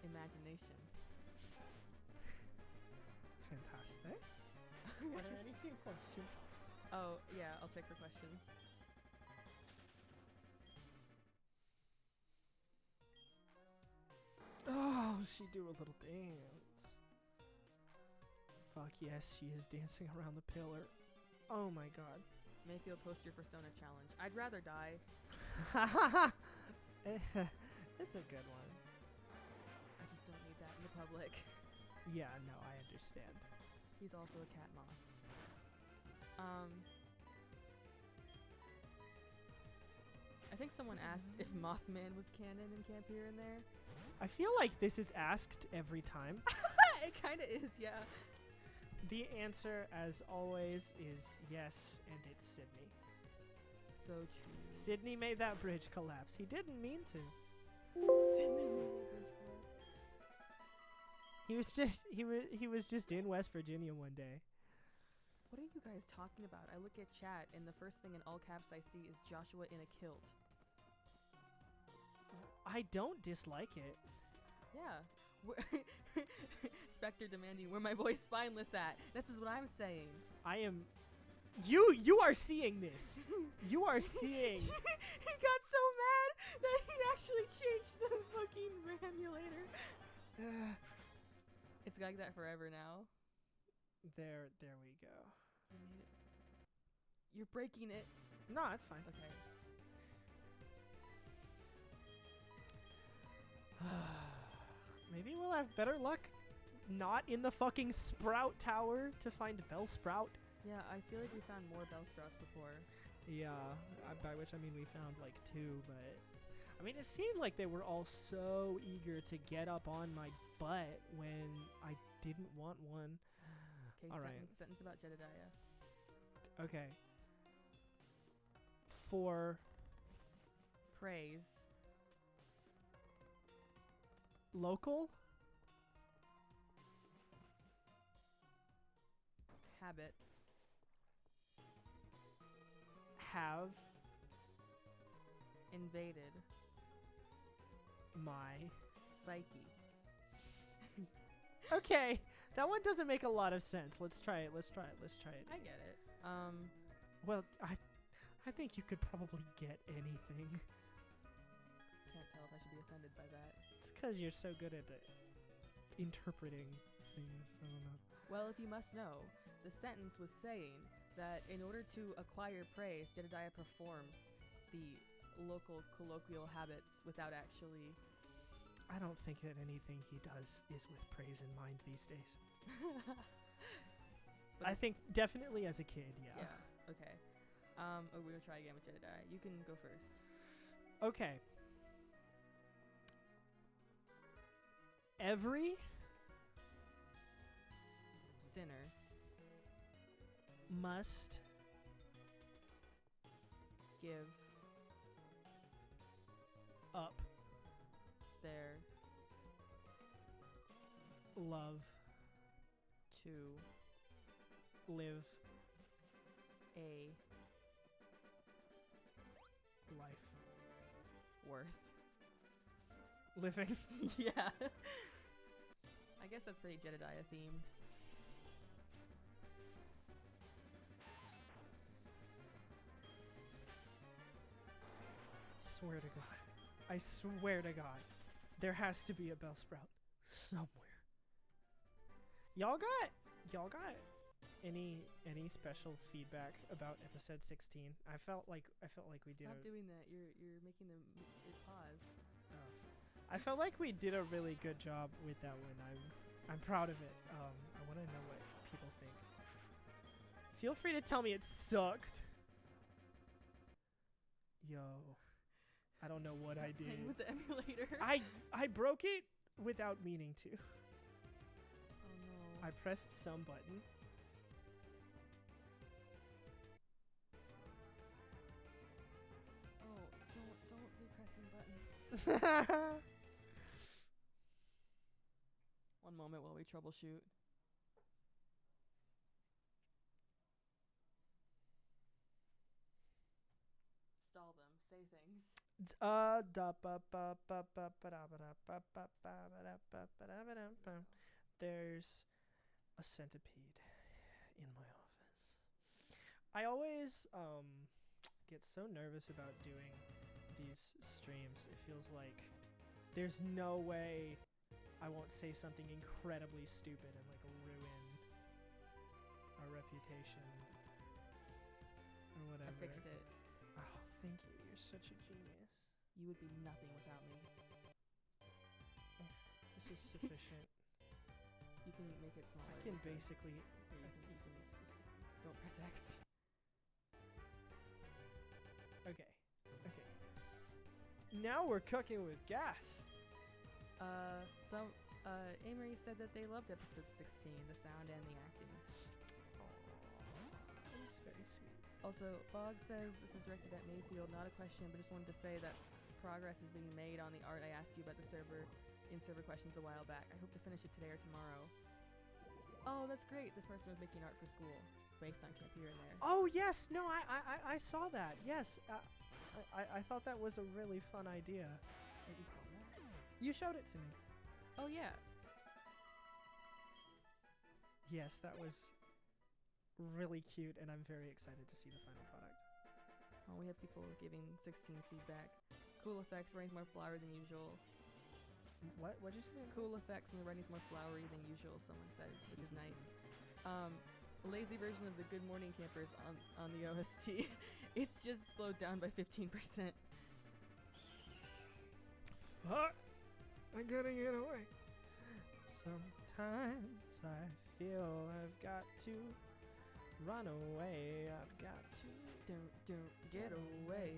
S2: imagination.
S1: Fantastic. Are there any few questions?
S2: Oh, yeah, I'll check for questions.
S1: Oh, she do a little dance. Fuck yes, she is dancing around the pillar. Oh my god.
S2: Mayfield, post your persona challenge. I'd rather die.
S1: It's a good one.
S2: I just don't need that in the public.
S1: Yeah, no, I understand.
S2: He's also a cat moth. I think someone asked if Mothman was canon in Camp Here and There.
S1: I feel like this is asked every time.
S2: It kind of is, yeah.
S1: The answer, as always, is yes, and it's Sydney.
S2: So true.
S1: Sydney made that bridge collapse. He didn't mean to.
S2: Sydney made the bridge collapse.
S1: He was just in West Virginia one day.
S2: What are you guys talking about? I look at chat, and the first thing in all caps I see is Joshua in a kilt.
S1: I don't dislike it.
S2: Yeah. Spectre demanding where my boy Spineless at. This is what I'm saying.
S1: I am... You are seeing this. You are seeing...
S2: He got so mad that he actually changed the fucking ramulator. It's like that forever now.
S1: There we go.
S2: I made it. You're breaking it.
S1: No, it's fine.
S2: Okay.
S1: Maybe we'll have better luck not in the fucking Sprout Tower to find Bellsprout.
S2: Yeah, I feel like we found more Bellsprouts before.
S1: Yeah, by which I mean we found like 2, but... I mean, it seemed like they were all so eager to get up on my butt when I didn't want one.
S2: Okay,
S1: all right.
S2: Sentence about Jedediah.
S1: Okay. For...
S2: Praise.
S1: Local?
S2: Habits.
S1: Have
S2: invaded
S1: my
S2: psyche.
S1: Okay, that one doesn't make a lot of sense. Let's try it.
S2: I get it.
S1: Well, I think you could probably get anything.
S2: Can't tell if I should be offended by that.
S1: It's because you're so good at interpreting things. I don't know.
S2: Well, if you must know, the sentence was saying that in order to acquire praise, Jedediah performs the local colloquial habits without actually...
S1: I don't think that anything he does is with praise in mind these days. I think definitely as a kid, yeah.
S2: Yeah, okay. We're going to try again with Jedediah. You can go first.
S1: Okay. Every
S2: sinner
S1: must
S2: give
S1: up
S2: their
S1: love
S2: to
S1: live
S2: a
S1: life
S2: worth
S1: living.
S2: Yeah. I guess that's pretty Jedediah themed.
S1: Swear to God. I swear to God. There has to be a Bellsprout somewhere. Y'all got any special feedback about episode 16? I felt like we did.
S2: Stop doing that. You're making them pause.
S1: Oh. I felt like we did a really good job with that one. I'm proud of it. I want to know what people think. Feel free to tell me it sucked. Yo, I don't know what I did.
S2: Playing with the emulator.
S1: I broke it without meaning to.
S2: Oh no.
S1: I pressed some button.
S2: Oh, don't be pressing buttons. One moment while we troubleshoot. Stall them. Say things.
S1: There's a centipede in my office. I always get so nervous about doing these streams. It feels like there's no way I won't say something incredibly stupid and like ruin our reputation or whatever.
S2: I fixed it.
S1: Oh, thank you. You're such a genius.
S2: You would be nothing without me.
S1: This is sufficient.
S2: You can make it smaller.
S1: I can basically...
S2: You can don't press X.
S1: Okay. Now we're cooking with gas.
S2: Amory said that they loved episode 16, the sound and the acting.
S1: That's very sweet.
S2: Also, Bog says, this is directed at Mayfield, not a question, but just wanted to say that progress is being made on the art I asked you about the server in server questions a while back. I hope to finish it today or tomorrow. Oh, that's great. This person was making art for school based on Camp Here and There.
S1: Oh, yes. No, I saw that. Yes. I thought that was a really fun idea.
S2: Wait, you saw that?
S1: You showed it to me.
S2: Oh, yeah.
S1: Yes, that was really cute, and I'm very excited to see the final product.
S2: Oh, we have people giving 16 feedback. Cool effects, writing's more flowery than usual.
S1: What'd you say?
S2: Cool effects and the writing's more flowery than usual, someone said, which is nice. Lazy version of the Good Morning Campers on the OST. It's just slowed down by 15%.
S1: Fuck! I gotta get away. Sometimes I feel I've got to run away. I've got to.
S2: Don't get away.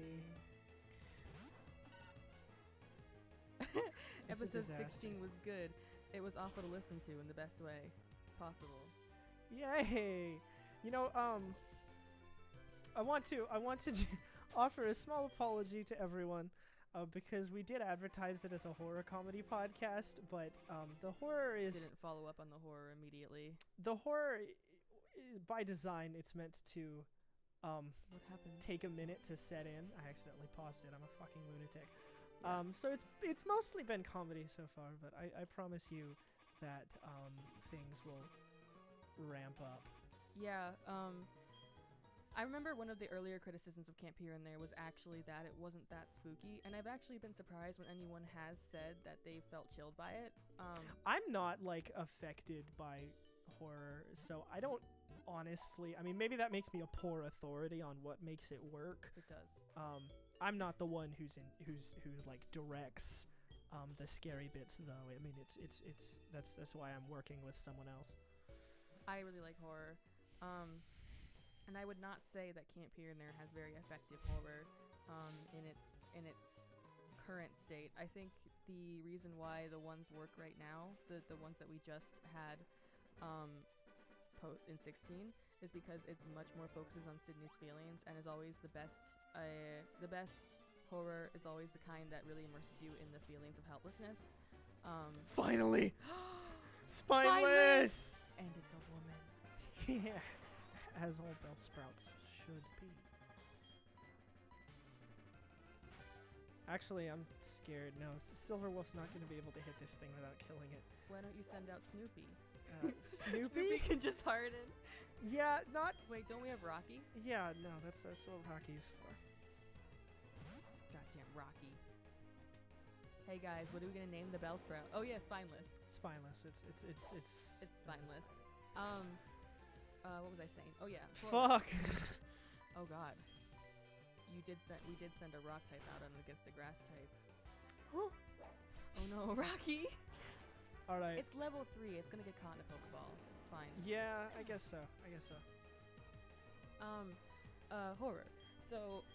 S2: Episode 16 was good. It was awful to listen to in the best way possible.
S1: Yay! You know, I want to offer a small apology to everyone, because we did advertise it as a horror comedy podcast, but the horror is
S2: didn't follow up on the horror immediately.
S1: The horror, by design, it's meant to
S2: what happened?
S1: Take a minute to set in. I accidentally paused it. I'm a fucking lunatic. Yeah. So it's mostly been comedy so far, but I promise you that things will ramp up.
S2: Yeah, I remember one of the earlier criticisms of Camp Here and There was actually that it wasn't that spooky, and I've actually been surprised when anyone has said that they felt chilled by it.
S1: I'm not, like, affected by horror, so I don't honestly... I mean, maybe that makes me a poor authority on what makes it work.
S2: It does.
S1: I'm not the one who like directs the scary bits, though. I mean, that's why I'm working with someone else.
S2: I really like horror, and I would not say that Camp Here and There has very effective horror in its current state. I think the reason why the ones work right now, the ones that we just had in 16, is because it much more focuses on Sydney's feelings, and is always the best horror is always the kind that really immerses you in the feelings of helplessness.
S1: Finally! Spineless!
S2: And it's a woman.
S1: Yeah, as all bell sprouts should be. Actually, I'm scared. No, Silverwolf's not going to be able to hit this thing without killing it.
S2: Why don't you send out Snoopy?
S1: Snoopy?
S2: Snoopy can just harden.
S1: Yeah, not...
S2: Wait, don't we have Rocky?
S1: Yeah, no, that's what Rocky's for.
S2: Goddamn Rocky. Hey guys, what are we gonna name the bell sprout? Oh yeah, Spineless.
S1: Spineless. It's
S2: spineless. What was I saying? Oh yeah.
S1: Fuck.
S2: Oh god. We did send a rock type out against the grass type. Oh no, Rocky.
S1: All right.
S2: It's level 3. It's gonna get caught in a Pokeball. It's fine.
S1: Yeah, I guess so.
S2: Horror. So,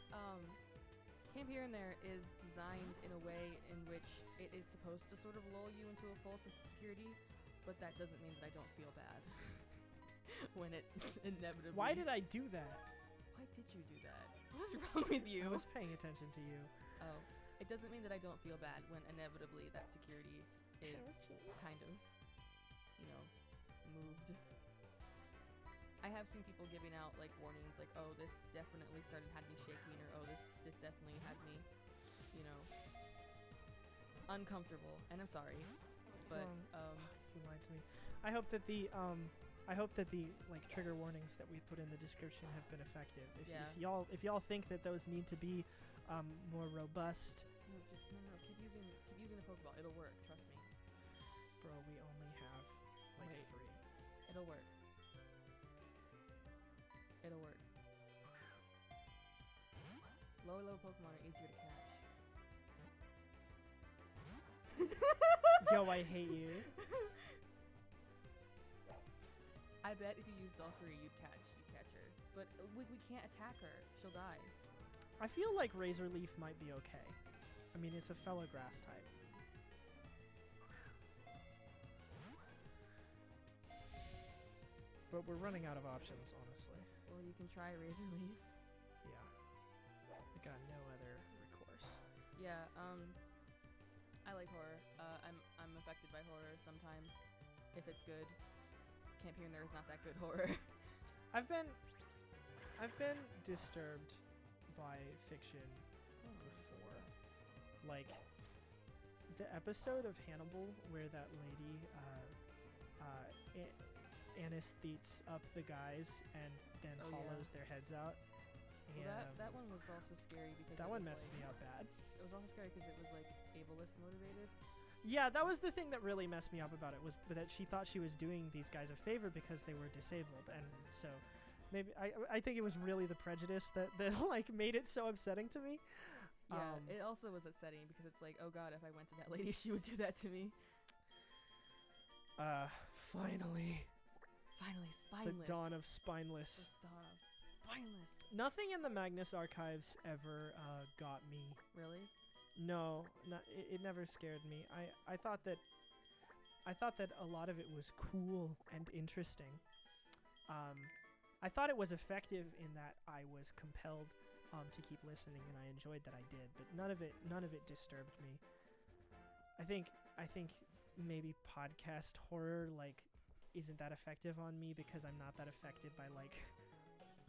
S2: Camp Here and There is designed in a way in which it is supposed to sort of lull you into a false sense of security, but that doesn't mean that I don't feel bad when it inevitably...
S1: Why did I do that?
S2: Why did you do that? What was wrong with you?
S1: I was paying attention to you.
S2: Oh. It doesn't mean that I don't feel bad when inevitably that security is kind of, moved. I have seen people giving out like warnings like, oh, this definitely had me shaking, or oh, this definitely had me, uncomfortable. And I'm sorry, but
S1: you lied to me. I hope that the I hope that the trigger warnings that we put in the description have been effective.
S2: Yeah.
S1: If y'all think that those need to be more robust,
S2: No, keep using the Pokeball. It'll work. Trust me.
S1: bro, we only have
S2: Wait.
S1: 3.
S2: It'll work. It'll work. Low Pokemon are easier to catch.
S1: Yo, I hate you.
S2: I bet if you used all 3, you'd catch her. But we can't attack her. She'll die.
S1: I feel like Razor Leaf might be okay. I mean, it's a fellow grass type. But we're running out of options, honestly.
S2: Well, you can try Razor Leaf.
S1: Yeah. I got no other recourse.
S2: Yeah, I like horror. I'm affected by horror sometimes. If it's good. Camp Here and There is not that good horror.
S1: I've been disturbed by fiction before. Like the episode of Hannibal where that lady anesthetes up the guys and then hollows their heads out.
S2: Well, that one was also scary because
S1: that one messed me up bad.
S2: It was also scary because it was like ableist motivated.
S1: Yeah, that was the thing that really messed me up about it, was that she thought she was doing these guys a favor because they were disabled, and so maybe I think it was really the prejudice that like made it so upsetting to me.
S2: Yeah, it also was upsetting because it's like, oh god, if I went to that lady, she would do that to me.
S1: Finally,
S2: spineless.
S1: the dawn of spineless.
S2: The dawn of spineless.
S1: Nothing in the Magnus archives ever got me.
S2: Really?
S1: No, it never scared me. I thought that a lot of it was cool and interesting. I thought it was effective in that I was compelled to keep listening, and I enjoyed that I did. But none of it disturbed me. I think maybe podcast horror isn't that effective on me because I'm not that affected by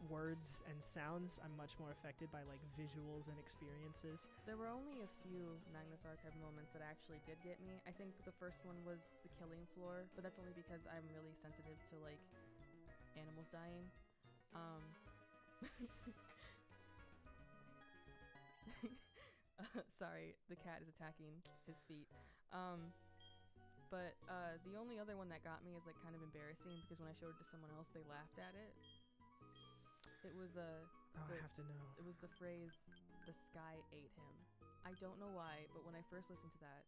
S1: words and sounds. I'm much more affected by visuals and experiences.
S2: There were only a few Magnus Archive moments that actually did get me. I think the first one was the killing floor, but that's only because I'm really sensitive to animals dying. Sorry, the cat is attacking his feet. But the only other one that got me is kind of embarrassing because when I showed it to someone else, they laughed at it. It was
S1: I have to know.
S2: It was the phrase, "the sky ate him." I don't know why, but when I first listened to that,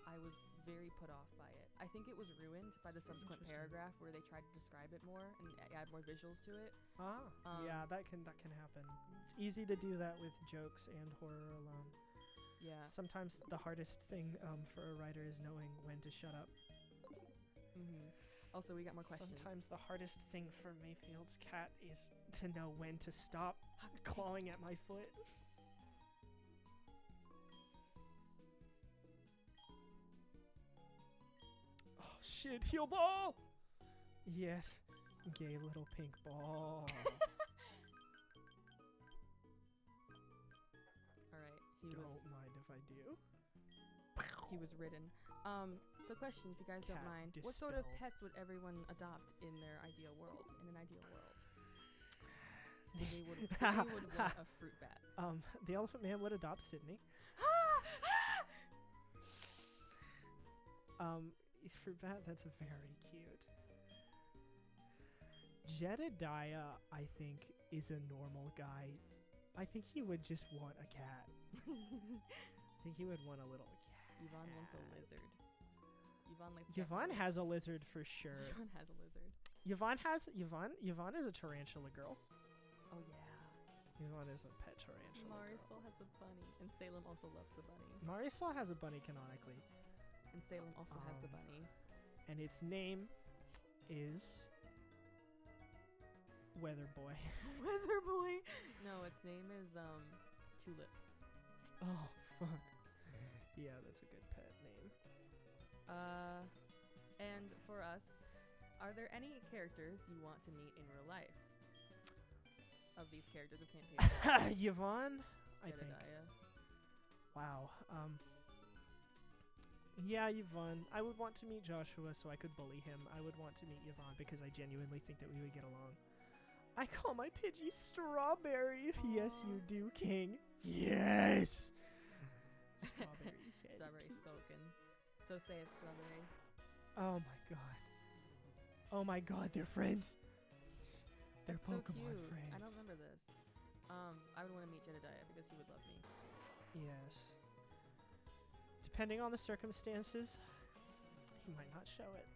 S2: I was very put off by it. I think it was ruined by the subsequent paragraph where they tried to describe it more and add more visuals to it.
S1: Yeah, that can happen. It's easy to do that with jokes and horror alone.
S2: Yeah.
S1: Sometimes the hardest thing for a writer is knowing when to shut up.
S2: Mm-hmm. Also, we got more questions.
S1: Sometimes the hardest thing for Mayfield's cat is to know when to stop clawing at my foot. Oh shit, heal ball! Yes, gay little pink ball.
S2: Alright,
S1: Don't mind if I do.
S2: He was ridden. So question, if you guys don't mind, what sort of pets would everyone adopt in their ideal world? In an ideal world, Sydney would want a fruit bat.
S1: The Elephant Man would adopt Sydney. Fruit bat, that's very cute. Jedediah, I think, is a normal guy. I think he would just want a cat. I think he would want a little cat.
S2: Yvonne wants a lizard. Yvonne likes
S1: Yvonne has a lizard for sure.
S2: Yvonne has a lizard.
S1: Yvonne is a tarantula girl.
S2: Oh yeah.
S1: Yvonne is a pet tarantula
S2: Marisol
S1: girl.
S2: has a bunny, and Salem also loves the bunny.
S1: Marisol has a bunny canonically.
S2: And Salem also has the bunny.
S1: And its name is Weather Boy.
S2: Weather Boy. No, its name is Tulip.
S1: Oh fuck. Yeah, that's a good pet name.
S2: And for us, are there any characters you want to meet in real life? Of these characters of Camp Here?
S1: Yvonne, I think.
S2: Jedediah.
S1: Wow. Yeah, Yvonne. I would want to meet Joshua so I could bully him. I would want to meet Yvonne because I genuinely think that we would get along. I call my Pidgey Strawberry. Yes, you do, King. Yes! Strawberry said.
S2: Strawberry spoken. So say it, Strawberry.
S1: Oh my god. Oh my god, they're friends. They're
S2: So
S1: Pokemon
S2: cute.
S1: friends.
S2: I don't remember this. I would want to meet Jedediah because he would love me.
S1: Yes. Depending on the circumstances, he might not show it.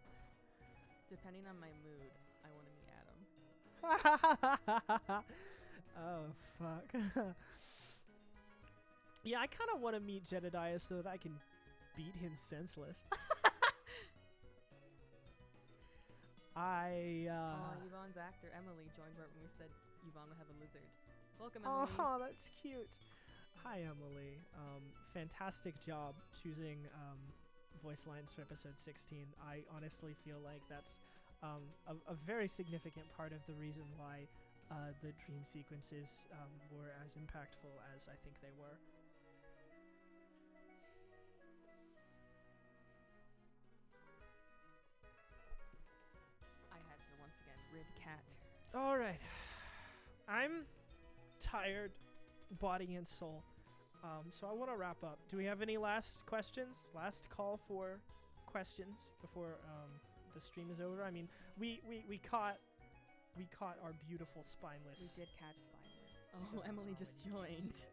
S2: Depending on my mood, I want to meet Adam.
S1: Oh, fuck. Yeah, I kind of want to meet Jedediah so that I can beat him senseless.
S2: Yvonne's actor, Emily, joined right when we said Yvonne would have a lizard. Welcome, Emily.
S1: Oh, that's cute. Hi, Emily. Fantastic job choosing voice lines for episode 16. I honestly feel like that's a very significant part of the reason why the dream sequences were as impactful as I think they were.
S2: I had to once again rid cat.
S1: All right. I'm tired, body and soul. So I want to wrap up. Do we have any last questions? Last call for questions before the stream is over? I mean, we caught our beautiful spineless.
S2: We did catch Spineless. Oh,
S1: So,
S2: Emily just
S1: you can't
S2: joined.
S1: see it.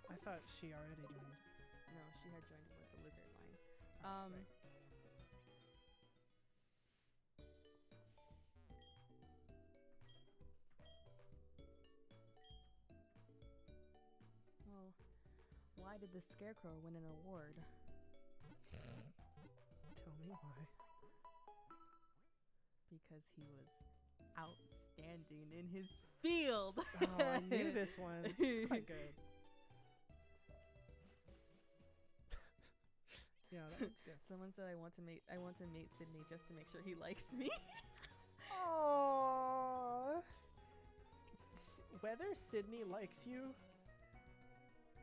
S1: I thought she already joined.
S2: No, she had joined with the lizard line.
S1: Right.
S2: Well, why did the Scarecrow win an award?
S1: Tell me why.
S2: Because he was outstanding in his field.
S1: Oh, I knew this one. It's quite good. Yeah, that one's good.
S2: Someone said I want to meet Sydney just to make sure he likes me.
S1: Aww. Whether Sydney likes you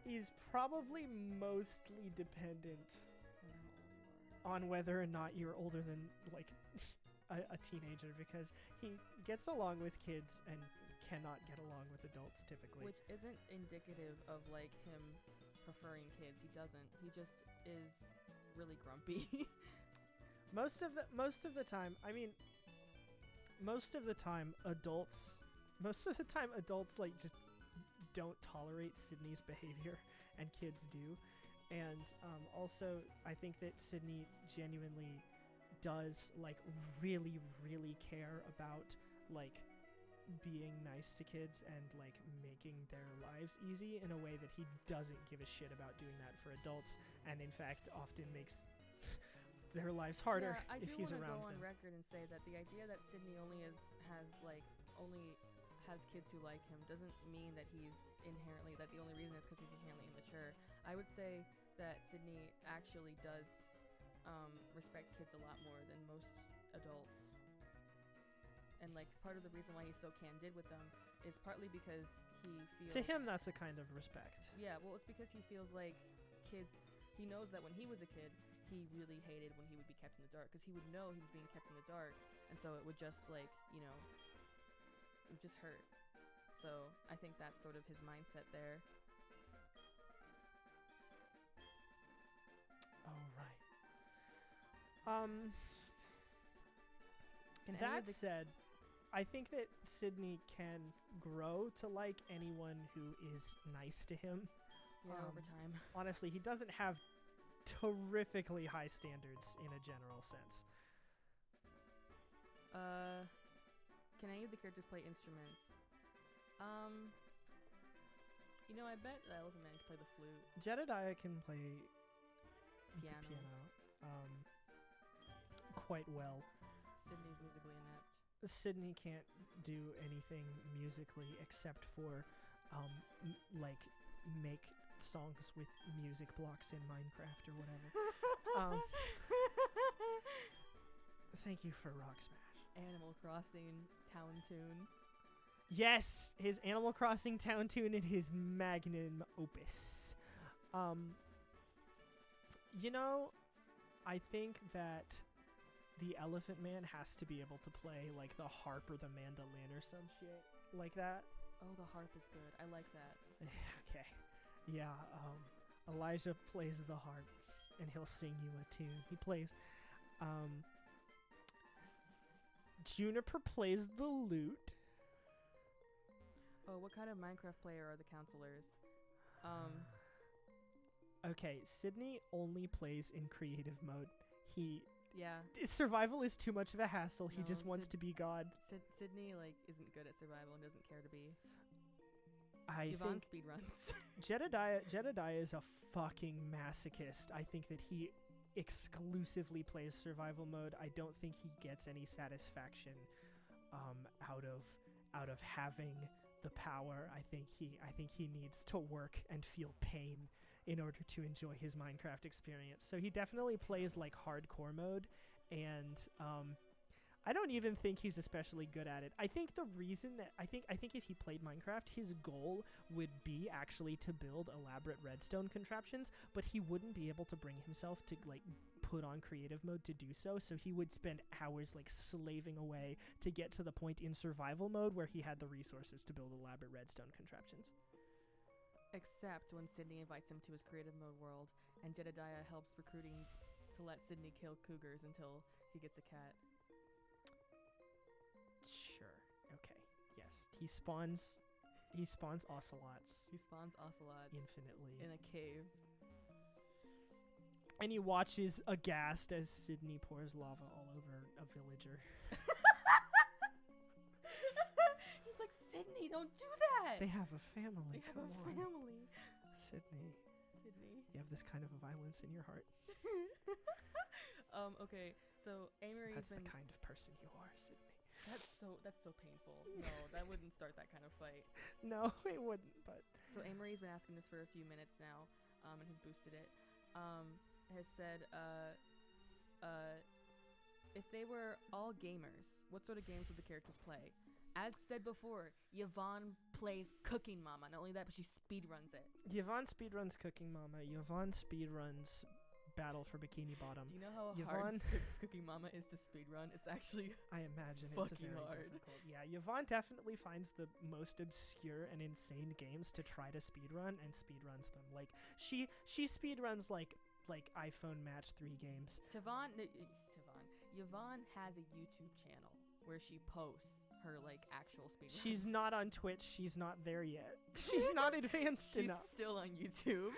S1: is probably mostly dependent on whether or not you're older than like a teenager, because he gets along with kids and cannot get along with adults typically.
S2: Which isn't indicative of like him preferring kids. He doesn't. He just is really grumpy.
S1: Most of the time, I mean, most of the time adults like just don't tolerate Sydney's behavior, and kids do. And also, I think that Sydney genuinely does like really, really care about like being nice to kids and like making their lives easy in a way that he doesn't give a shit about doing that for adults, and in fact often makes their lives harder
S2: yeah,
S1: if he's around
S2: I do want to go on
S1: them.
S2: record and say that the idea that Sydney only has kids who like him doesn't mean that he's inherently, that the only reason is because he's inherently immature. I would say that Sydney actually does respect kids a lot more than most adults. And like part of the reason why he's so candid with them is partly because he feels,
S1: To him, that's a kind of respect.
S2: yeah, well, it's because he feels like kids, he knows that when he was a kid, he really hated when he would be kept in the dark, because he would know he was being kept in the dark, and so it would just like, you know, it would just hurt. So I think that's sort of his mindset there.
S1: All right.
S2: Can any
S1: That
S2: of the
S1: said, I think that Sydney can grow to like anyone who is nice to him.
S2: over time.
S1: Honestly, he doesn't have terrifically high standards in a general sense.
S2: Can any of the characters play instruments? You know, I bet the Elephant Man can play the flute.
S1: Jedediah can play the
S2: Piano.
S1: piano quite well.
S2: Sydney's musically inept.
S1: Sydney can't do anything musically except for like make songs with music blocks in Minecraft or whatever. Thank you for Rock Smash.
S2: Animal Crossing town tune.
S1: Yes, his Animal Crossing town tune and his magnum opus. You know, I think that the Elephant Man has to be able to play like the harp or the mandolin or some shit like that.
S2: Oh, the harp is good. I like that.
S1: Okay. Yeah, Elijah plays the harp and he'll sing you a tune. He plays Juniper plays the lute.
S2: Oh, what kind of Minecraft player are the counselors?
S1: Okay, Sydney only plays in creative mode.
S2: Yeah.
S1: Survival is too much of a hassle. He
S2: No,
S1: just wants to be God.
S2: Sydney isn't good at survival and doesn't care to be.
S1: I
S2: Yvonne
S1: think
S2: speedruns.
S1: Jedediah is a fucking masochist. I think that he exclusively plays survival mode. I don't think he gets any satisfaction out of having the power. I think he needs to work and feel pain in order to enjoy his Minecraft experience. So he definitely plays like hardcore mode, and I don't even think he's especially good at it. I think the reason that I think if he played Minecraft, his goal would be actually to build elaborate redstone contraptions, but he wouldn't be able to bring himself to like put on creative mode to do so. So he would spend hours like slaving away to get to the point in survival mode where he had the resources to build elaborate redstone contraptions.
S2: Except when Sydney invites him to his creative mode world, and Jedediah helps recruiting to let Sydney kill cougars until he gets a cat.
S1: Sure. Okay. Yes. He spawns ocelots
S2: He spawns ocelots
S1: infinitely.
S2: in a cave.
S1: And he watches aghast as Sydney pours lava all over a villager.
S2: He's like, Sydney, don't do that!
S1: They have a family.
S2: They have
S1: Come
S2: a
S1: on.
S2: family.
S1: Sydney,
S2: Sydney.
S1: you have this kind of violence in your heart.
S2: Okay, so Amory's
S1: That's
S2: been...
S1: the kind of person you are, Sydney.
S2: That's so painful. No, that wouldn't start that kind of fight.
S1: No, it wouldn't, but...
S2: So Amory's been asking this for a few minutes now, and has boosted it. Has said, if they were all gamers, what sort of games would the characters play? As said before, Yvonne plays Cooking Mama. Not only that, but she speedruns it.
S1: Yvonne speedruns Cooking Mama. Yvonne speedruns Battle for Bikini Bottom.
S2: Do you know how
S1: Yvonne-
S2: hard Cooking Mama is to speedrun? It's actually
S1: I imagine it's
S2: fucking
S1: very
S2: hard.
S1: difficult. Yeah, Yvonne definitely finds the most obscure and insane games to try to speedrun and speedruns them. Like she speedruns like iPhone Match 3 games.
S2: Yvonne has a YouTube channel where she posts her like actual speedruns.
S1: She's not on Twitch. She's not there yet. She's not advanced enough.
S2: She's still on YouTube.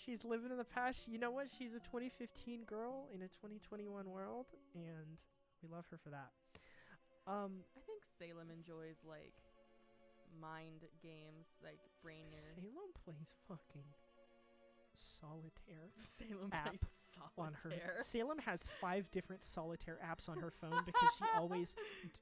S1: She's living in the past. You know what? She's a 2015 girl in a 2021 world, and we love her for that.
S2: I think Salem enjoys like mind games, like Brainier.
S1: Salem plays fucking solitaire.
S2: Salem
S1: app
S2: plays
S1: on her.
S2: solitaire.
S1: Salem has 5 different solitaire apps on her phone because she always,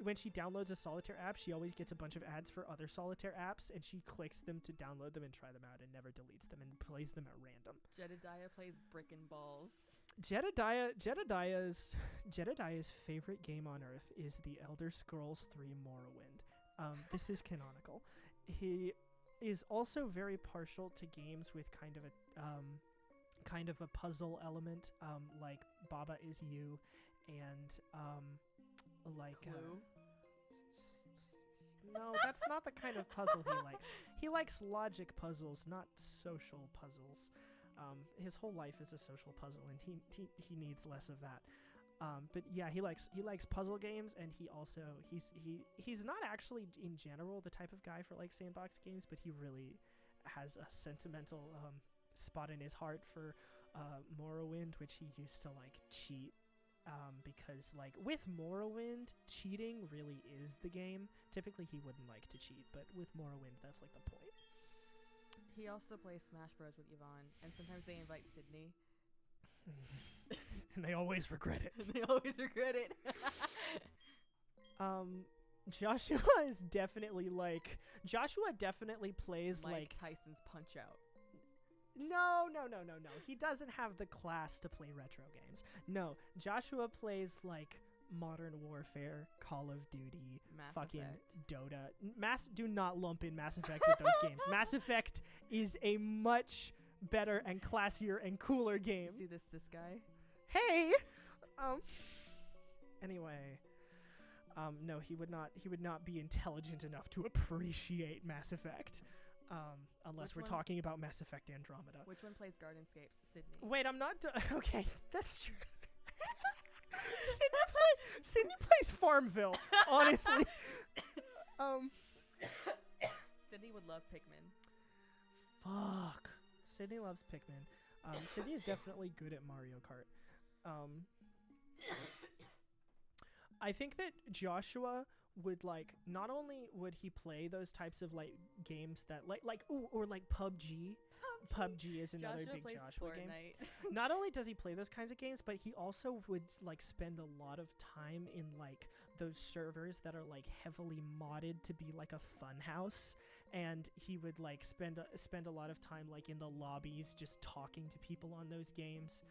S1: when she downloads a solitaire app, she always gets a bunch of ads for other solitaire apps, and she clicks them to download them and try them out and never deletes them and plays them at random.
S2: Jedediah plays Brick and Balls.
S1: Jedediah's favorite game on Earth is The Elder Scrolls 3 Morrowind. This is canonical. He is also very partial to games with kind of a puzzle element, like Baba Is You, and like
S2: Clue?
S1: No, that's not the kind of puzzle he likes. He likes logic puzzles, not social puzzles. His whole life is a social puzzle, and he needs less of that. But yeah, he likes puzzle games, and he's not actually in general the type of guy for like sandbox games, but he really has a sentimental spot in his heart for Morrowind, which he used to like cheat. Because like with Morrowind, cheating really is the game. Typically he wouldn't like to cheat, but with Morrowind, that's like the point.
S2: He also plays Smash Bros with Yvonne, and sometimes they invite Sydney.
S1: And they always regret it.
S2: They always regret it.
S1: Joshua definitely plays like
S2: Tyson's Punch Out.
S1: No. He doesn't have the class to play retro games. No, Joshua plays like Modern Warfare, Call of Duty,
S2: Mass
S1: fucking
S2: Effect.
S1: Dota. Do not lump in Mass Effect with those games. Mass Effect is a much better and classier and cooler game.
S2: See this guy?
S1: Hey. Anyway. No, he would not be intelligent enough to appreciate Mass Effect. Unless we're talking about Mass Effect Andromeda.
S2: Which one plays Gardenscapes? Sydney.
S1: Wait, I'm not okay, that's true. Sydney plays Farmville, honestly.
S2: Sydney would love Pikmin.
S1: Fuck. Sydney loves Pikmin. Sydney is definitely good at Mario Kart. I think that Joshua would like, not only would he play those types of like games that like PUBG. PUBG is another
S2: Joshua
S1: big
S2: plays
S1: Joshua
S2: Fortnite.
S1: game. Not only does he play those kinds of games, but he also would like spend a lot of time in like those servers that are like heavily modded to be like a fun house, and he would like spend a lot of time like in the lobbies just talking to people on those games.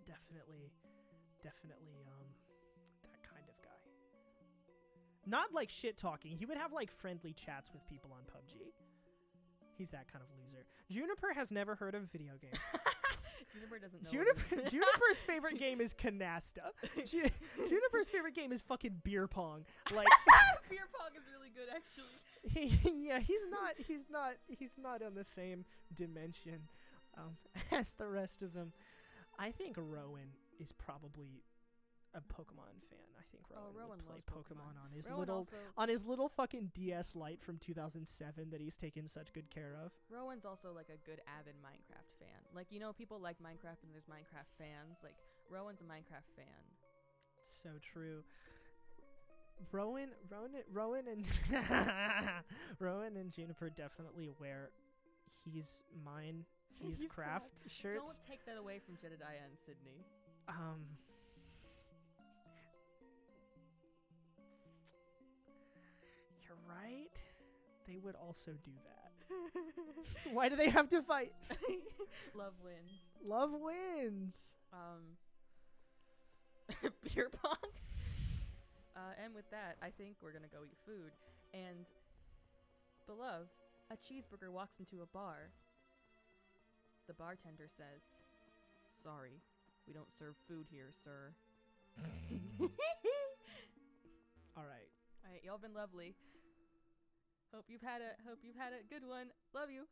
S1: Definitely that kind of guy. Not like shit talking. He would have like friendly chats with people on PUBG. He's that kind of loser. Juniper has never heard of video games.
S2: Juniper doesn't know.
S1: Juniper's favorite game is Canasta. Juniper's favorite game is fucking beer pong. Like
S2: beer pong is really good, actually.
S1: He's not on the same dimension as the rest of them. I think Rowan is probably a Pokemon fan. I think Rowan would play Pokemon on his little fucking DS Lite from 2007 that he's taken such good care of.
S2: Rowan's also like a good avid Minecraft fan. Like, you know, people like Minecraft and there's Minecraft fans. Like, Rowan's a Minecraft fan.
S1: So true. Rowan and Rowan and Juniper definitely wear he's craft shirts.
S2: Don't take that away from Jedediah and Sydney.
S1: You're right. They would also do that. Why do they have to fight?
S2: Love wins.
S1: Love wins.
S2: Beer pong. And with that, I think we're gonna go eat food. And beloved, a cheeseburger walks into a bar. The bartender says, "Sorry, we don't serve food here, sir."
S1: All right.
S2: Y'all been lovely. Hope you've had a good one. Love you.